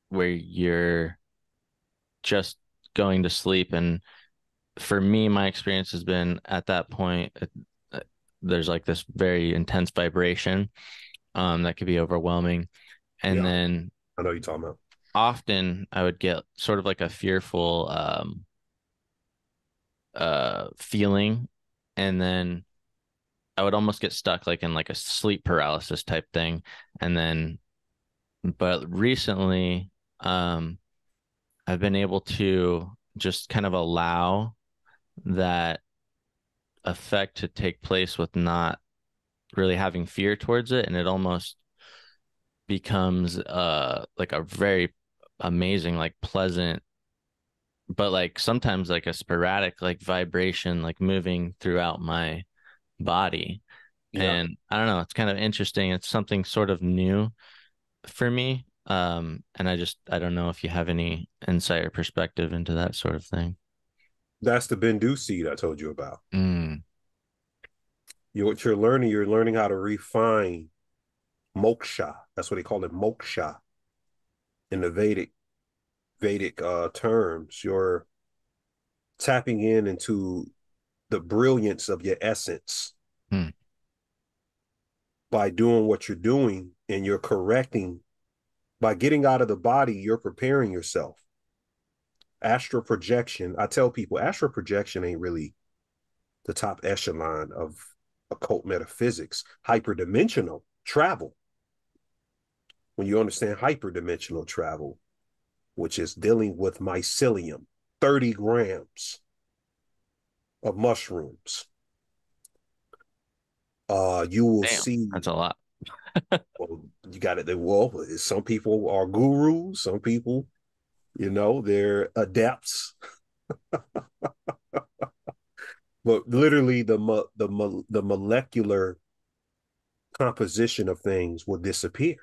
where you're just going to sleep. And for me, my experience has been at that point, there's like this very intense vibration that could be overwhelming. And Yeah, then I know you're talking about. often I would get sort of like a fearful feeling, and then I would almost get stuck like in like a sleep paralysis type thing. And then, but recently, I've been able to just kind of allow that effect to take place with not really having fear towards it. And it almost becomes like a very amazing, like pleasant, but like sometimes like a sporadic like vibration like moving throughout my body. Yeah, And I don't know, it's kind of interesting. It's something sort of new for me. And I don't know if you have any insight or perspective into that sort of thing. that's the Bendu seed I told you about. Mm, What you're learning how to refine moksha. That's what they call it, moksha in the Vedic terms. You're tapping into the brilliance of your essence mm, by doing what you're doing, and you're correcting by getting out of the body. You're preparing yourself. Astral projection. I tell people astral projection ain't really the top echelon of occult metaphysics. Hyperdimensional travel. When you understand hyperdimensional travel, which is dealing with mycelium, 30 grams of mushrooms, you will damn, see. that's a lot. Well, you got it. Well, some people are gurus. Some people, they're adepts. But literally, the molecular composition of things will disappear,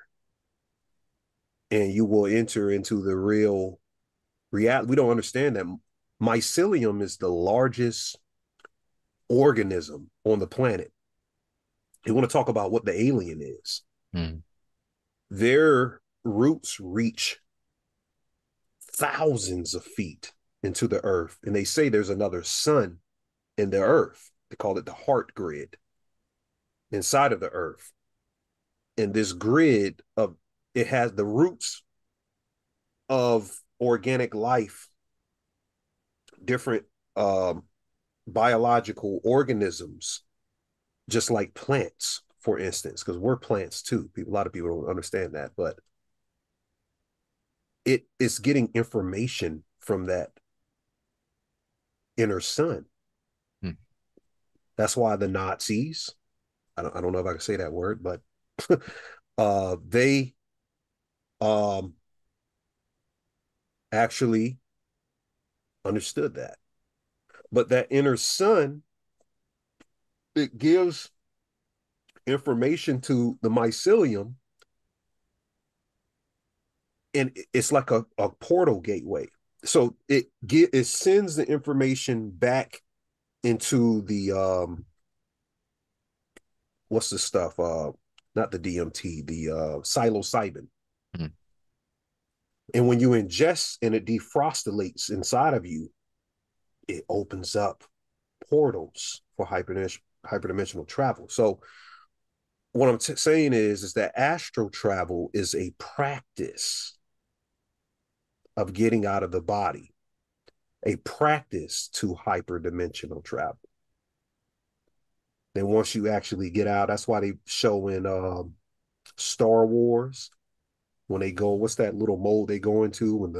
and you will enter into the real reality. We don't understand that mycelium is the largest organism on the planet. You want to talk about what the alien is? Mm, Their roots reach thousands of feet into the earth, and they say there's another sun in the earth. They call it the heart grid inside of the earth. And this grid of it has the roots of organic life, different biological organisms, just like plants, for instance, because we're plants too. A lot of people don't understand that, but it is getting information from that inner sun. Hmm. That's why the Nazis, I don't know if I can say that word, but they actually understood that. But that inner sun, it gives information to the mycelium, and it's like a portal gateway. So it sends the information back into the what's the stuff? Not the DMT, the psilocybin. Hmm. And when you ingest and it defrostylates inside of you, it opens up portals for hyperdimensional travel. So what I'm saying is that astral travel is a practice of getting out of the body, a practice to hyperdimensional travel. Then once you actually get out, that's why they show in Star Wars when they go, what's that little mode they go into when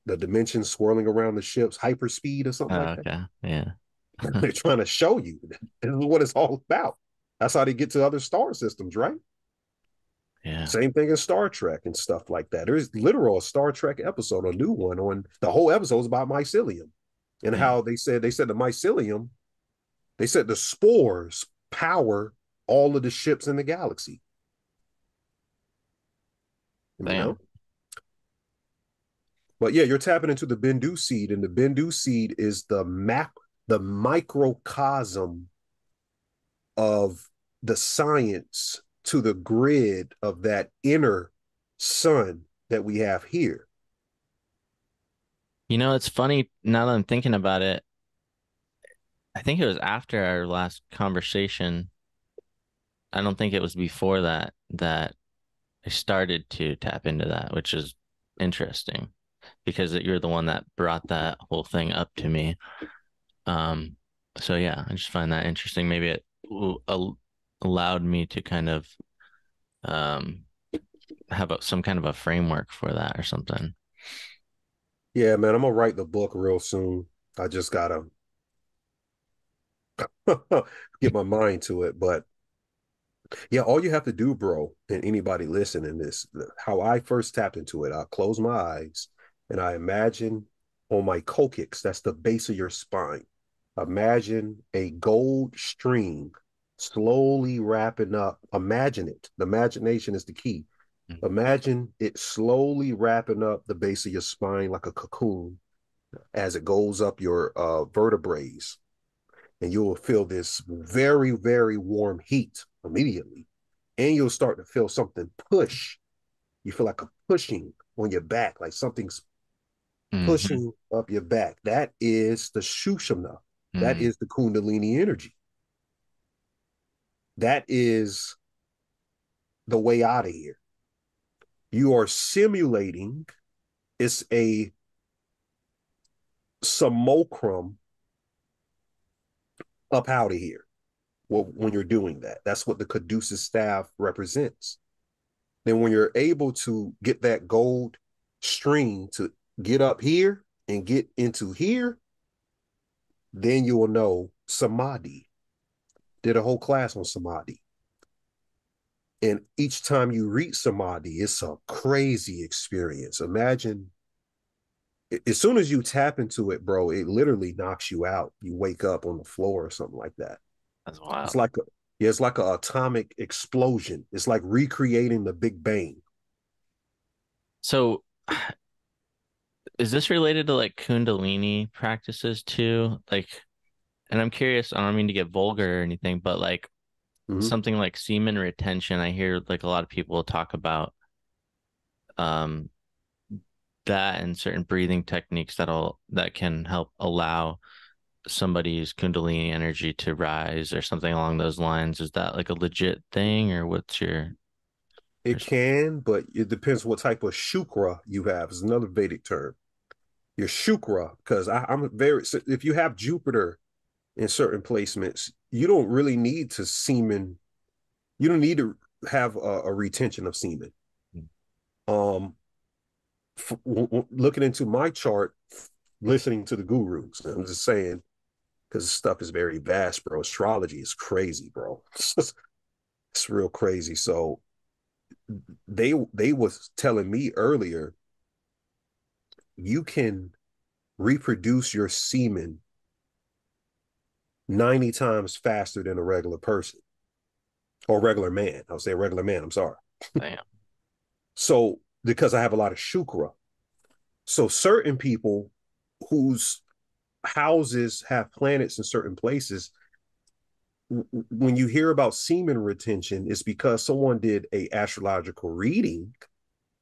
the dimensions swirling around the ships, hyperspeed or something like Oh, that. okay. Yeah. They're trying to show you this is what it's all about. That's how they get to other star systems, right? Yeah. Same thing as Star Trek and stuff like that. There's literal a Star Trek episode, a new one on the whole episode is about mycelium and Yeah. how they said the mycelium, they said the spores power all of the ships in the galaxy. You know, Damn. but yeah, you're tapping into the Bendu seed, and the Bendu seed is the microcosm of the science to the grid of that inner sun that we have here. You know, it's funny now that I'm thinking about it. I think it was after our last conversation. I don't think it was before that I started to tap into that, which is interesting because you're the one that brought that whole thing up to me. Um, so yeah, I just find that interesting. Maybe it allowed me to kind of um have some kind of a framework for that or something. Yeah, man, I'm gonna write the book real soon. I just gotta get my mind to it. But yeah, all you have to do, bro, and anybody listening this, how I first tapped into it, I close my eyes and I imagine on my coccyx, that's the base of your spine. Imagine a gold string slowly wrapping up. Imagine it. The imagination is the key. Mm. Imagine it slowly wrapping up the base of your spine like a cocoon as it goes up your vertebrae, and you will feel this very, very warm heat immediately. And you'll start to feel something push. You feel like a pushing on your back, like something's Hmm. pushing up your back. That is the Shushana. That Mm. is the Kundalini energy. That is the way out of here. You are simulating, it's a simulacrum up out of here. Well, when you're doing that, that's what the Caduceus staff represents. Then when you're able to get that gold string to get up here and get into here, then you will know samadhi. Did a whole class on samadhi. And each time you reach samadhi, it's a crazy experience. Imagine as soon as you tap into it, bro, it literally knocks you out. You wake up on the floor or something like that. That's It's wild. like a yeah, it's like an atomic explosion. It's like recreating the Big Bang. So is this related to like Kundalini practices too? Like, and I'm curious, I don't mean to get vulgar or anything, but like Mhm. something like semen retention, I hear like a lot of people talk about um that and certain breathing techniques that can help allow somebody's Kundalini energy to rise or something along those lines. Is that like a legit thing or what's your It perspective? can, but it depends what type of shukra you have. Is another Vedic term. Your shukra, because I'm very. If you have Jupiter in certain placements, you don't really need to semen. You don't need to have a retention of semen. Um, looking into my chart, listening to the gurus. I'm just saying, because stuff is very vast, bro. Astrology is crazy, bro. It's real crazy. So they was telling me earlier, you can reproduce your semen 90 times faster than a regular person or regular man. I'll say regular man. I'm sorry. Damn. So because I have a lot of shukra. So certain people whose houses have planets in certain places, when you hear about semen retention, it's because someone did a astrological reading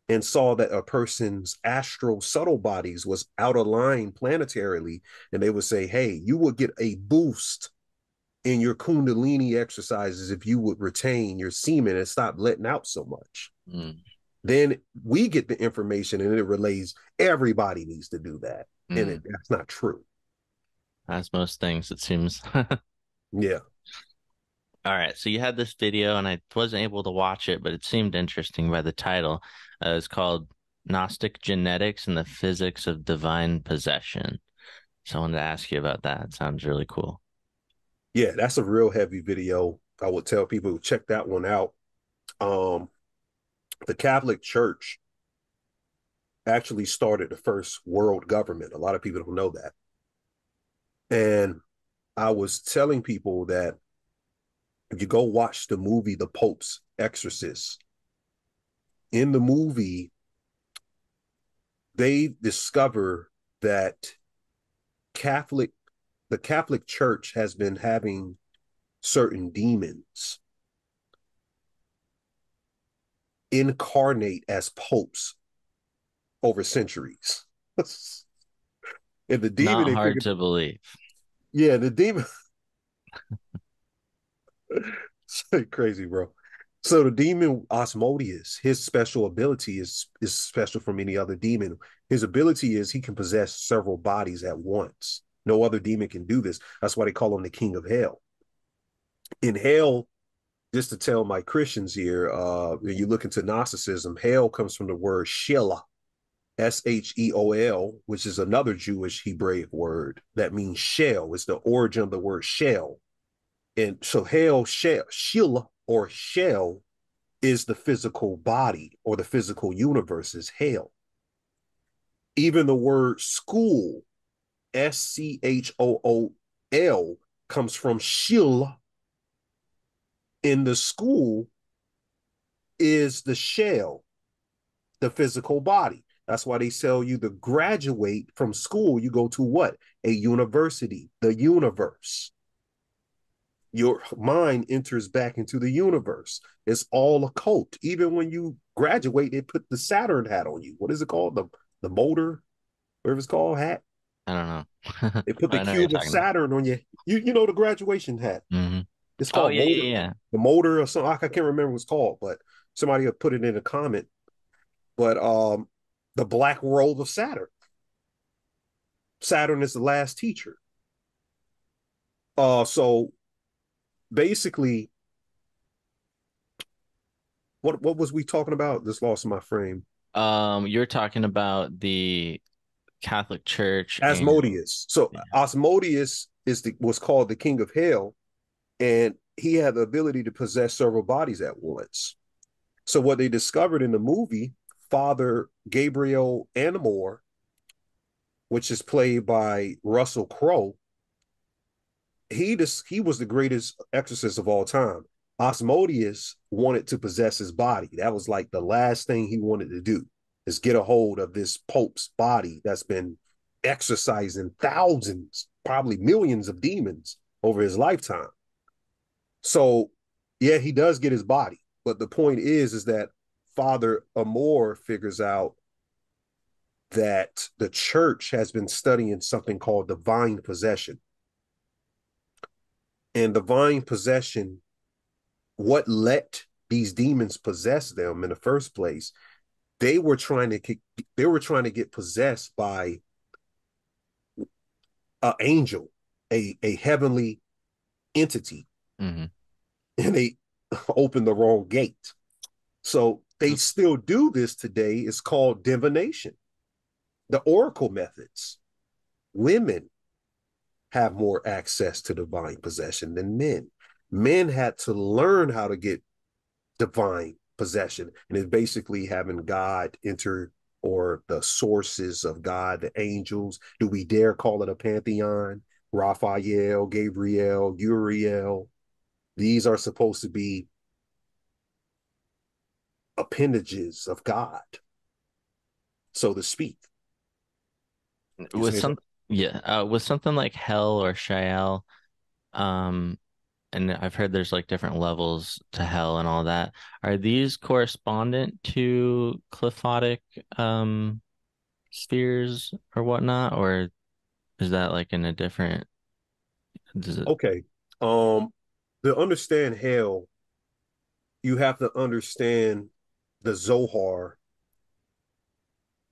and saw that a person's astral subtle bodies was out of line planetarily, and they would say, hey, you would get a boost in your kundalini exercises if you would retain your semen and stop letting out so much. Then we get the information and it relays everybody needs to do that. And that's not true. As most things, it seems. Yeah. All right, so you had this video, and I wasn't able to watch it, but it seemed interesting by the title. It's called Gnostic Genetics and the Physics of Divine Possession. So I wanted to ask you about that. It sounds really cool. Yeah, that's a real heavy video. I would tell people to check that one out. The Catholic Church actually started the first world government. A lot of people don't know that. And I was telling people that if you go watch the movie The Pope's Exorcist, in the movie, they discover that the Catholic Church has been having certain demons incarnate as popes over centuries. And the demon, Not hard to believe. Yeah, the demon. It's crazy, bro. So the demon Osmodeus, his special ability is special from any other demon. His ability is he can possess several bodies at once. No other demon can do this. That's why they call him the king of hell. In hell, just to tell my Christians here, when you look into Gnosticism, hell comes from the word Sheol, Sheol, which is another Jewish Hebraic word that means shell. It's the origin of the word shell. And so hell, Sheol, or shell, is the physical body or the physical universe is hell. Even the word school, School, comes from Sheol. In the school is the shell, the physical body. That's why they tell you to graduate from school. You go to what? A university, the universe. Your mind enters back into the universe. It's all occult. Even when you graduate, they put the Saturn hat on you. What is it called? The motor, whatever it's called, hat. I don't know. They put the I know what you're cube of talking about. Saturn on you. You know the graduation hat. Mm-hmm. It's Oh, called yeah, motor, yeah. the motor or something. I can't remember what it's called, but somebody will put it in a comment. But the black world of Saturn. Saturn is the last teacher. So basically, what was we talking about? Just lost my frame. You're talking about the Catholic Church and Asmodeus. So yeah. Asmodeus was called the king of hell, and he had the ability to possess several bodies at once. So what they discovered in the movie, Father Gabriel Anamore, which is played by Russell Crowe, he was the greatest exorcist of all time. Asmodeus wanted to possess his body. That was like the last thing he wanted to do, is get a hold of this Pope's body that's been exorcising thousands, probably millions of demons over his lifetime. So, yeah, he does get his body. But the point is that Father Amor figures out that the church has been studying something called divine possession. And divine possession, what let these demons possess them in the first place, they were trying to get possessed by an angel, a heavenly entity. Mm-hmm. And they opened the wrong gate. So they still do this today. It's called divination. The oracle methods, women have more access to divine possession than men. Men had to learn how to get divine possession, and it's basically having God enter, or the sources of God, the angels. Do we dare call it a pantheon? Raphael, Gabriel, Uriel. These are supposed to be appendages of God, so to speak. With some, yeah, with something like Hell or Shael, um, and I've heard there's like different levels to Hell and all that. Are these correspondent to Qliphothic spheres or whatnot, or is that like in a different? Does it? Okay. Um, to understand hell, you have to understand the Zohar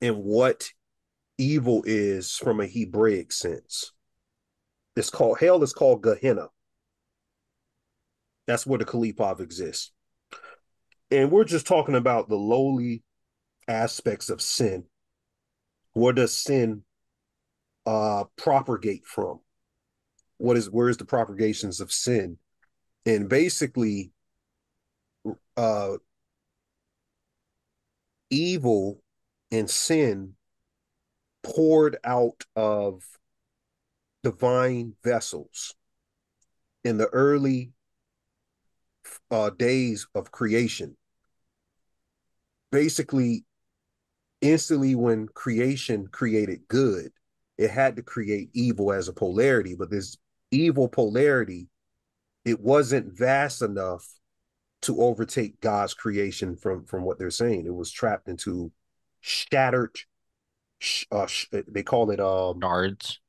and what evil is from a Hebraic sense. It's called hell is called Gehenna. That's where the Qliphoth exists. And we're just talking about the lowly aspects of sin. Where does sin propagate from? Where is the propagations of sin? And basically, uh, evil and sin poured out of divine vessels in the early days of creation. Basically, instantly when creation created good, it had to create evil as a polarity, but this evil polarity, it wasn't vast enough to overtake God's creation from what they're saying. It was trapped into shattered. They call it Shards.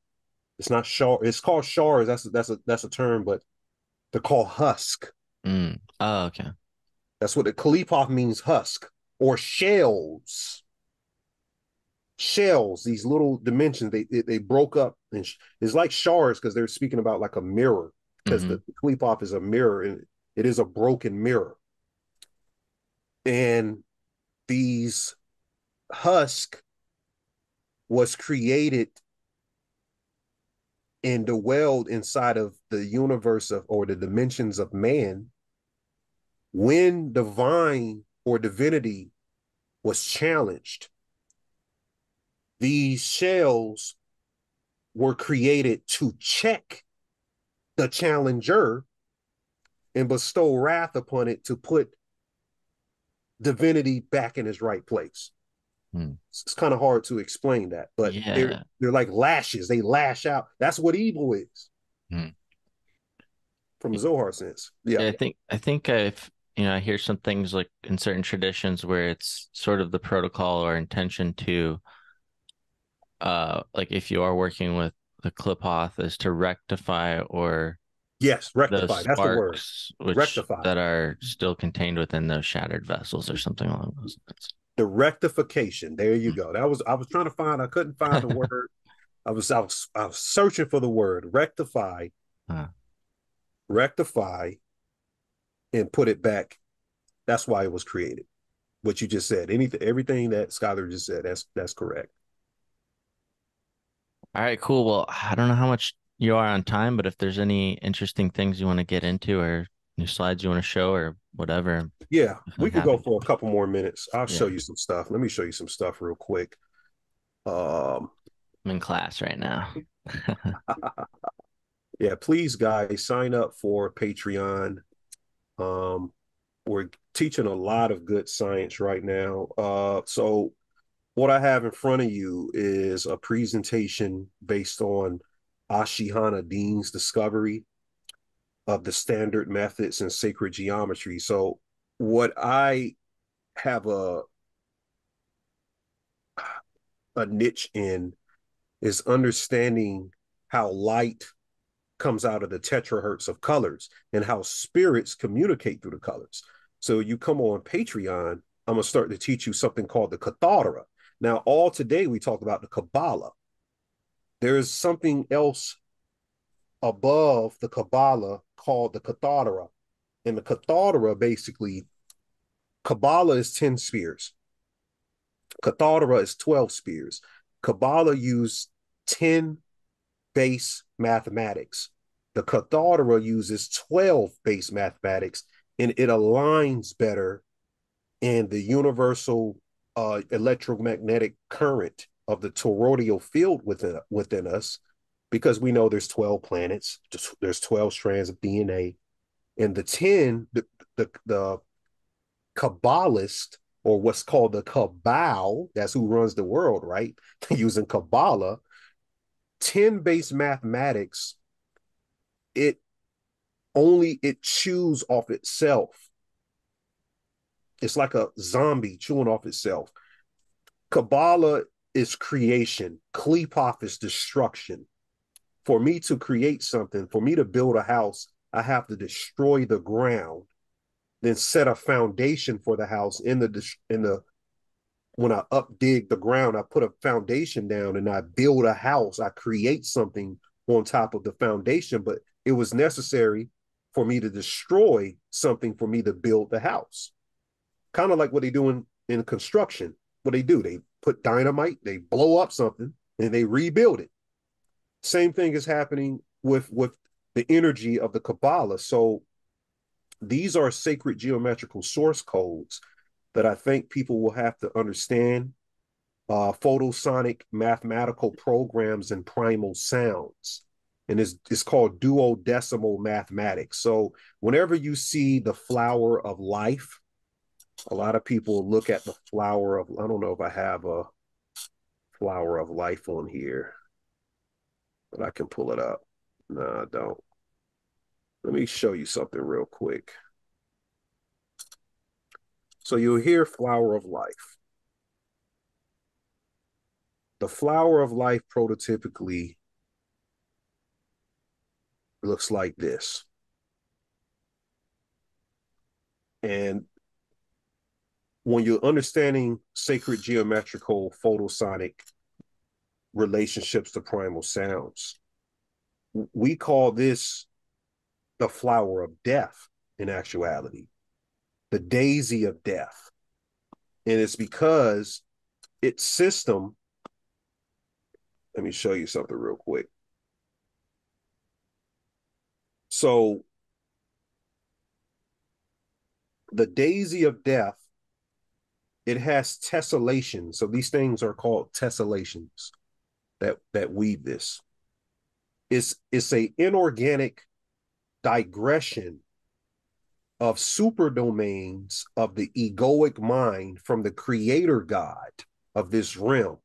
It's not shard. It's called shards. That's a term, but they're called husk. Mm. Oh, okay. That's what the Qliphoth means, husk or shells. Shells, these little dimensions, they broke up, and it's like shards because they're speaking about like a mirror, because Mm-hmm. the Qliphoth is a mirror, and it is a broken mirror. And these husk was created and dwelled inside of the universe of, or the dimensions of man, when divine or divinity was challenged. These shells were created to check the challenger and bestow wrath upon it to put divinity back in his right place. Mm. It's kind of hard to explain that, but Yeah. they're like lashes. They lash out. That's what evil is Mm. from a Zohar sense. Yeah. Yeah, I think I've I hear some things like in certain traditions where it's sort of the protocol or intention to like if you are working with the Qliphoth is to rectify or Yes. those Rectify. That's the word. sparks which Rectify. that are still contained within those shattered vessels or something along those The rectification. There you go. I was trying to find. I couldn't find the lines. word. I was searching for the word rectify, Uh, rectify, and put it back. That's why it was created. What you just said. Anything, everything that Skylar just said. That's correct. all right, cool. Well, I don't know how much you are on time, but if there's any interesting things you want to get into or new slides you want to show or whatever, Yeah, I'm we could go happy. for a couple more minutes. I'll show Yeah, you some stuff. Let me show you some stuff real quick. Um, I'm in class right now. yeah, please, guys, sign up for Patreon. Um, we're teaching a lot of good science right now. So what I have in front of you is a presentation based on Ashihana Dean's discovery of the standard methods in sacred geometry. So what I have a niche in is understanding how light comes out of the terahertz of colors and how spirits communicate through the colors. So you come on Patreon, I'm going to start to teach you something called the Kathara. Now, all today we talk about the Kabbalah. There is something else above the Kabbalah called the Kathara. And the Kathara, basically, Kabbalah is 10 spheres. Kathara is 12 spheres. Kabbalah used 10 base mathematics. The Cathedra uses 12 base mathematics, and it aligns better in the universal electromagnetic current of the toroidal field within us, because we know there's 12 planets, there's 12 strands of DNA, and the 10, the Kabbalist, or what's called the Cabal, that's who runs the world, right? Using Kabbalah, 10 base mathematics, it chews off itself. It's like a zombie chewing off itself. Kabbalah is creation. Klepoth is destruction. For me to create something, for me to build a house, I have to destroy the ground, then set a foundation for the house when I dig the ground, I put a foundation down and I build a house. I create something on top of the foundation, but it was necessary for me to destroy something for me to build the house. Kind of like what they do in construction. What they do, they put dynamite, they blow up something, and they rebuild it. Same thing is happening with the energy of the Kabbalah. So these are sacred geometrical source codes that I think people will have to understand. Photosonic mathematical programs and primal sounds. And it's called duodecimal mathematics. So whenever you see the flower of life, a lot of people look at the flower of, I don't know if I have a flower of life on here, but I can pull it up. No, I don't. Let me show you something real quick. So you'll hear flower of life. The flower of life prototypically looks like this. And when you're understanding sacred geometrical photosonic relationships to primal sounds, we call this the flower of death in actuality, the daisy of death. And it's because its system, let me show you something real quick. So the daisy of death, it has tessellations. So these things are called tessellations that weave this. It's a inorganic digression of super domains of the egoic mind from the creator God of this realm.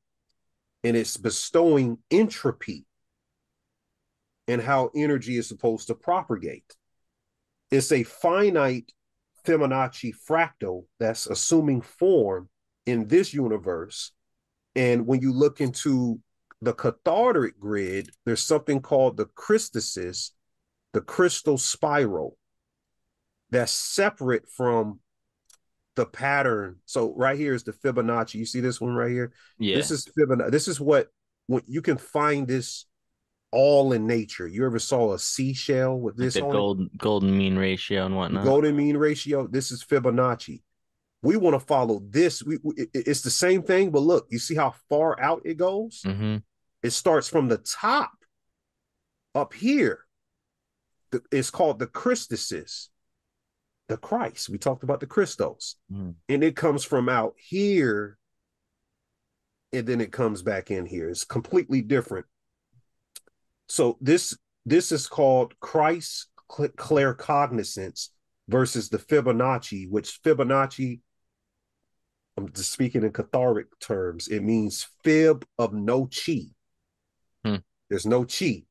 And it's bestowing entropy and how energy is supposed to propagate. It's a finite Fibonacci fractal that's assuming form in this universe. And when you look into the cathodic grid, there's something called the Christosis, the crystal spiral, that's separate from the pattern. So right here is the Fibonacci. You see this one right here? Yeah. This is Fibonacci. This is what you can find this all in nature. You ever saw a seashell with this like the on golden mean ratio and whatnot? Golden mean ratio. This is Fibonacci. We want to follow this. It's the same thing, but look, you see how far out it goes? Mm-hmm. It starts from the top up here. It's called the Christosis, the Christ. We talked about the Christos. Mm. And it comes from out here, and then it comes back in here. It's completely different. So this is called Christ claircognizance versus the Fibonacci, which Fibonacci, I'm just speaking in catholic terms, it means fib of no chi. There's no chi,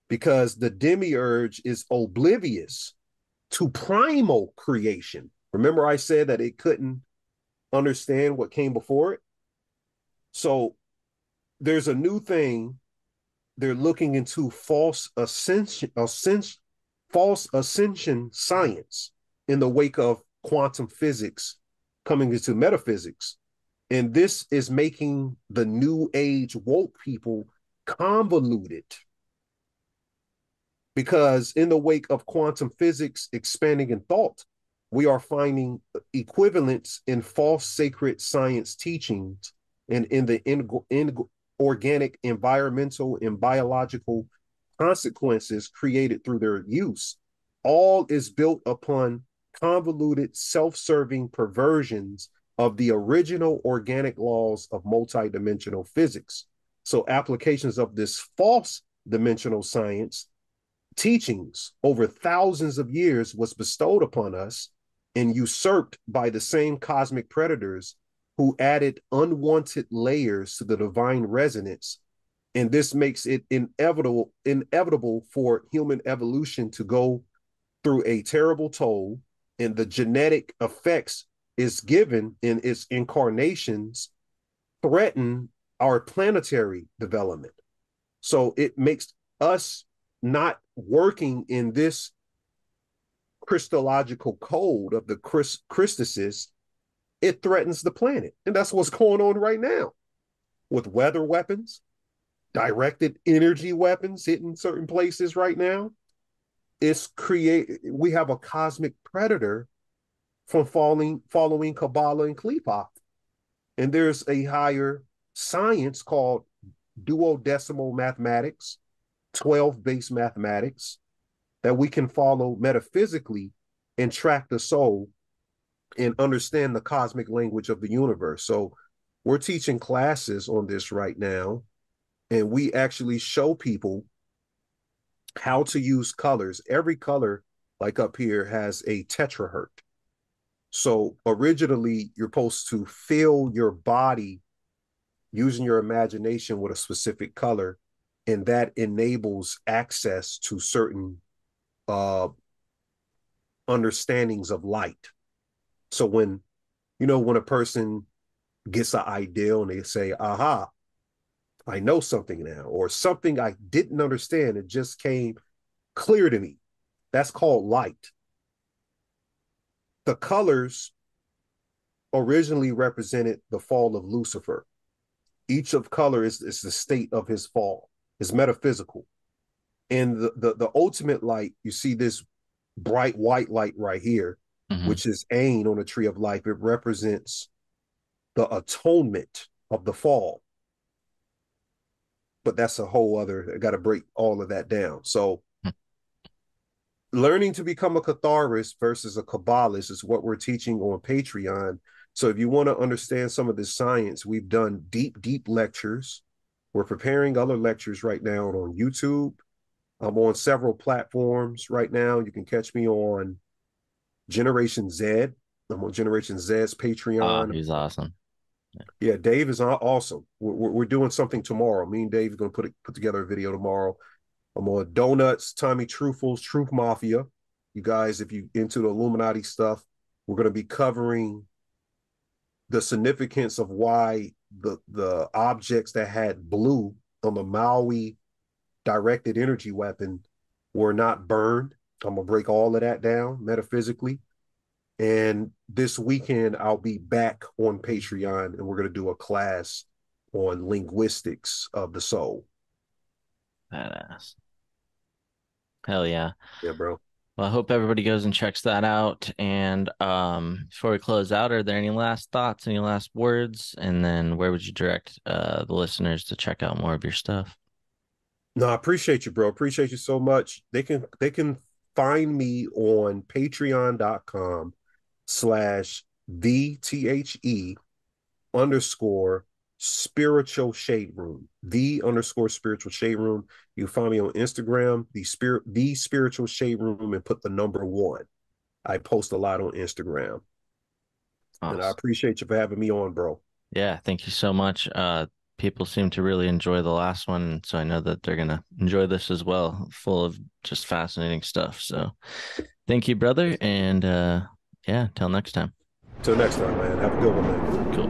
because the demiurge is oblivious to primal creation. Remember I said that it couldn't understand what came before it? So there's a new thing. They're looking into false ascension science in the wake of quantum physics coming into metaphysics. And this is making the new age woke people convoluted, because in the wake of quantum physics expanding in thought, we are finding equivalents in false sacred science teachings and in the organic, environmental, and biological consequences created through their use, all is built upon convoluted, self-serving perversions of the original organic laws of multidimensional physics. So applications of this false dimensional science teachings over thousands of years was bestowed upon us and usurped by the same cosmic predators who added unwanted layers to the divine resonance. And this makes it inevitable for human evolution to go through a terrible toll, and the genetic effects is given in its incarnations threaten our planetary development. So it makes us not working in this Christological code of the Christuses. It threatens the planet. And that's what's going on right now with weather weapons, directed energy weapons hitting certain places right now. We have a cosmic predator from following Kabbalah and Qliphoth. And there's a higher science called duodecimal mathematics, 12-base mathematics, that we can follow metaphysically and track the soul and understand the cosmic language of the universe. So we're teaching classes on this right now, and we actually show people how to use colors. Every color, like up here, has a tetrahertz. So originally, you're supposed to fill your body using your imagination with a specific color, and that enables access to certain understandings of light. So when a person gets an idea and they say, aha, I know something now, or something I didn't understand, it just came clear to me. That's called light. The colors originally represented the fall of Lucifer. Each of color is the state of his fall. It's metaphysical. And the ultimate light, you see this bright white light right here, which is Ain on the tree of life. It represents the atonement of the fall. But that's a whole other, I got to break all of that down. So learning to become a Catharist versus a Kabbalist is what we're teaching on Patreon. So if you want to understand some of this science, we've done deep lectures. We're preparing other lectures right now on YouTube. I'm on several platforms right now. You can catch me on Generation Z. I'm on Generation Z's Patreon. Oh, he's awesome. Yeah, Dave is awesome. We're doing something tomorrow. Me and Dave are going to put together a video tomorrow. I'm on Donuts, Tommy Truthfuls, Truth Mafia. You guys, if you into the Illuminati stuff, we're going to be covering the significance of why the objects that had blue on the Maui directed energy weapon were not burned. I'm going to break all of that down metaphysically. And this weekend, I'll be back on Patreon, and we're going to do a class on linguistics of the soul. Badass. Hell yeah. Yeah, bro. Well, I hope everybody goes and checks that out. And before we close out, are there any last thoughts, any last words? And then where would you direct the listeners to check out more of your stuff? No, I appreciate you, bro. Appreciate you so much. They can find me on patreon.com/the_spiritual shade room. The_spiritual shade room. You find me on Instagram, the spiritual shade room, and put the number 1. I post a lot on Instagram. Awesome. And I appreciate you for having me on, bro. Yeah, thank you so much. People seem to really enjoy the last one, so I know that they're going to enjoy this as well, full of just fascinating stuff. So thank you, brother, and yeah, till next time. Till next time, man. Have a good one, man. Cool.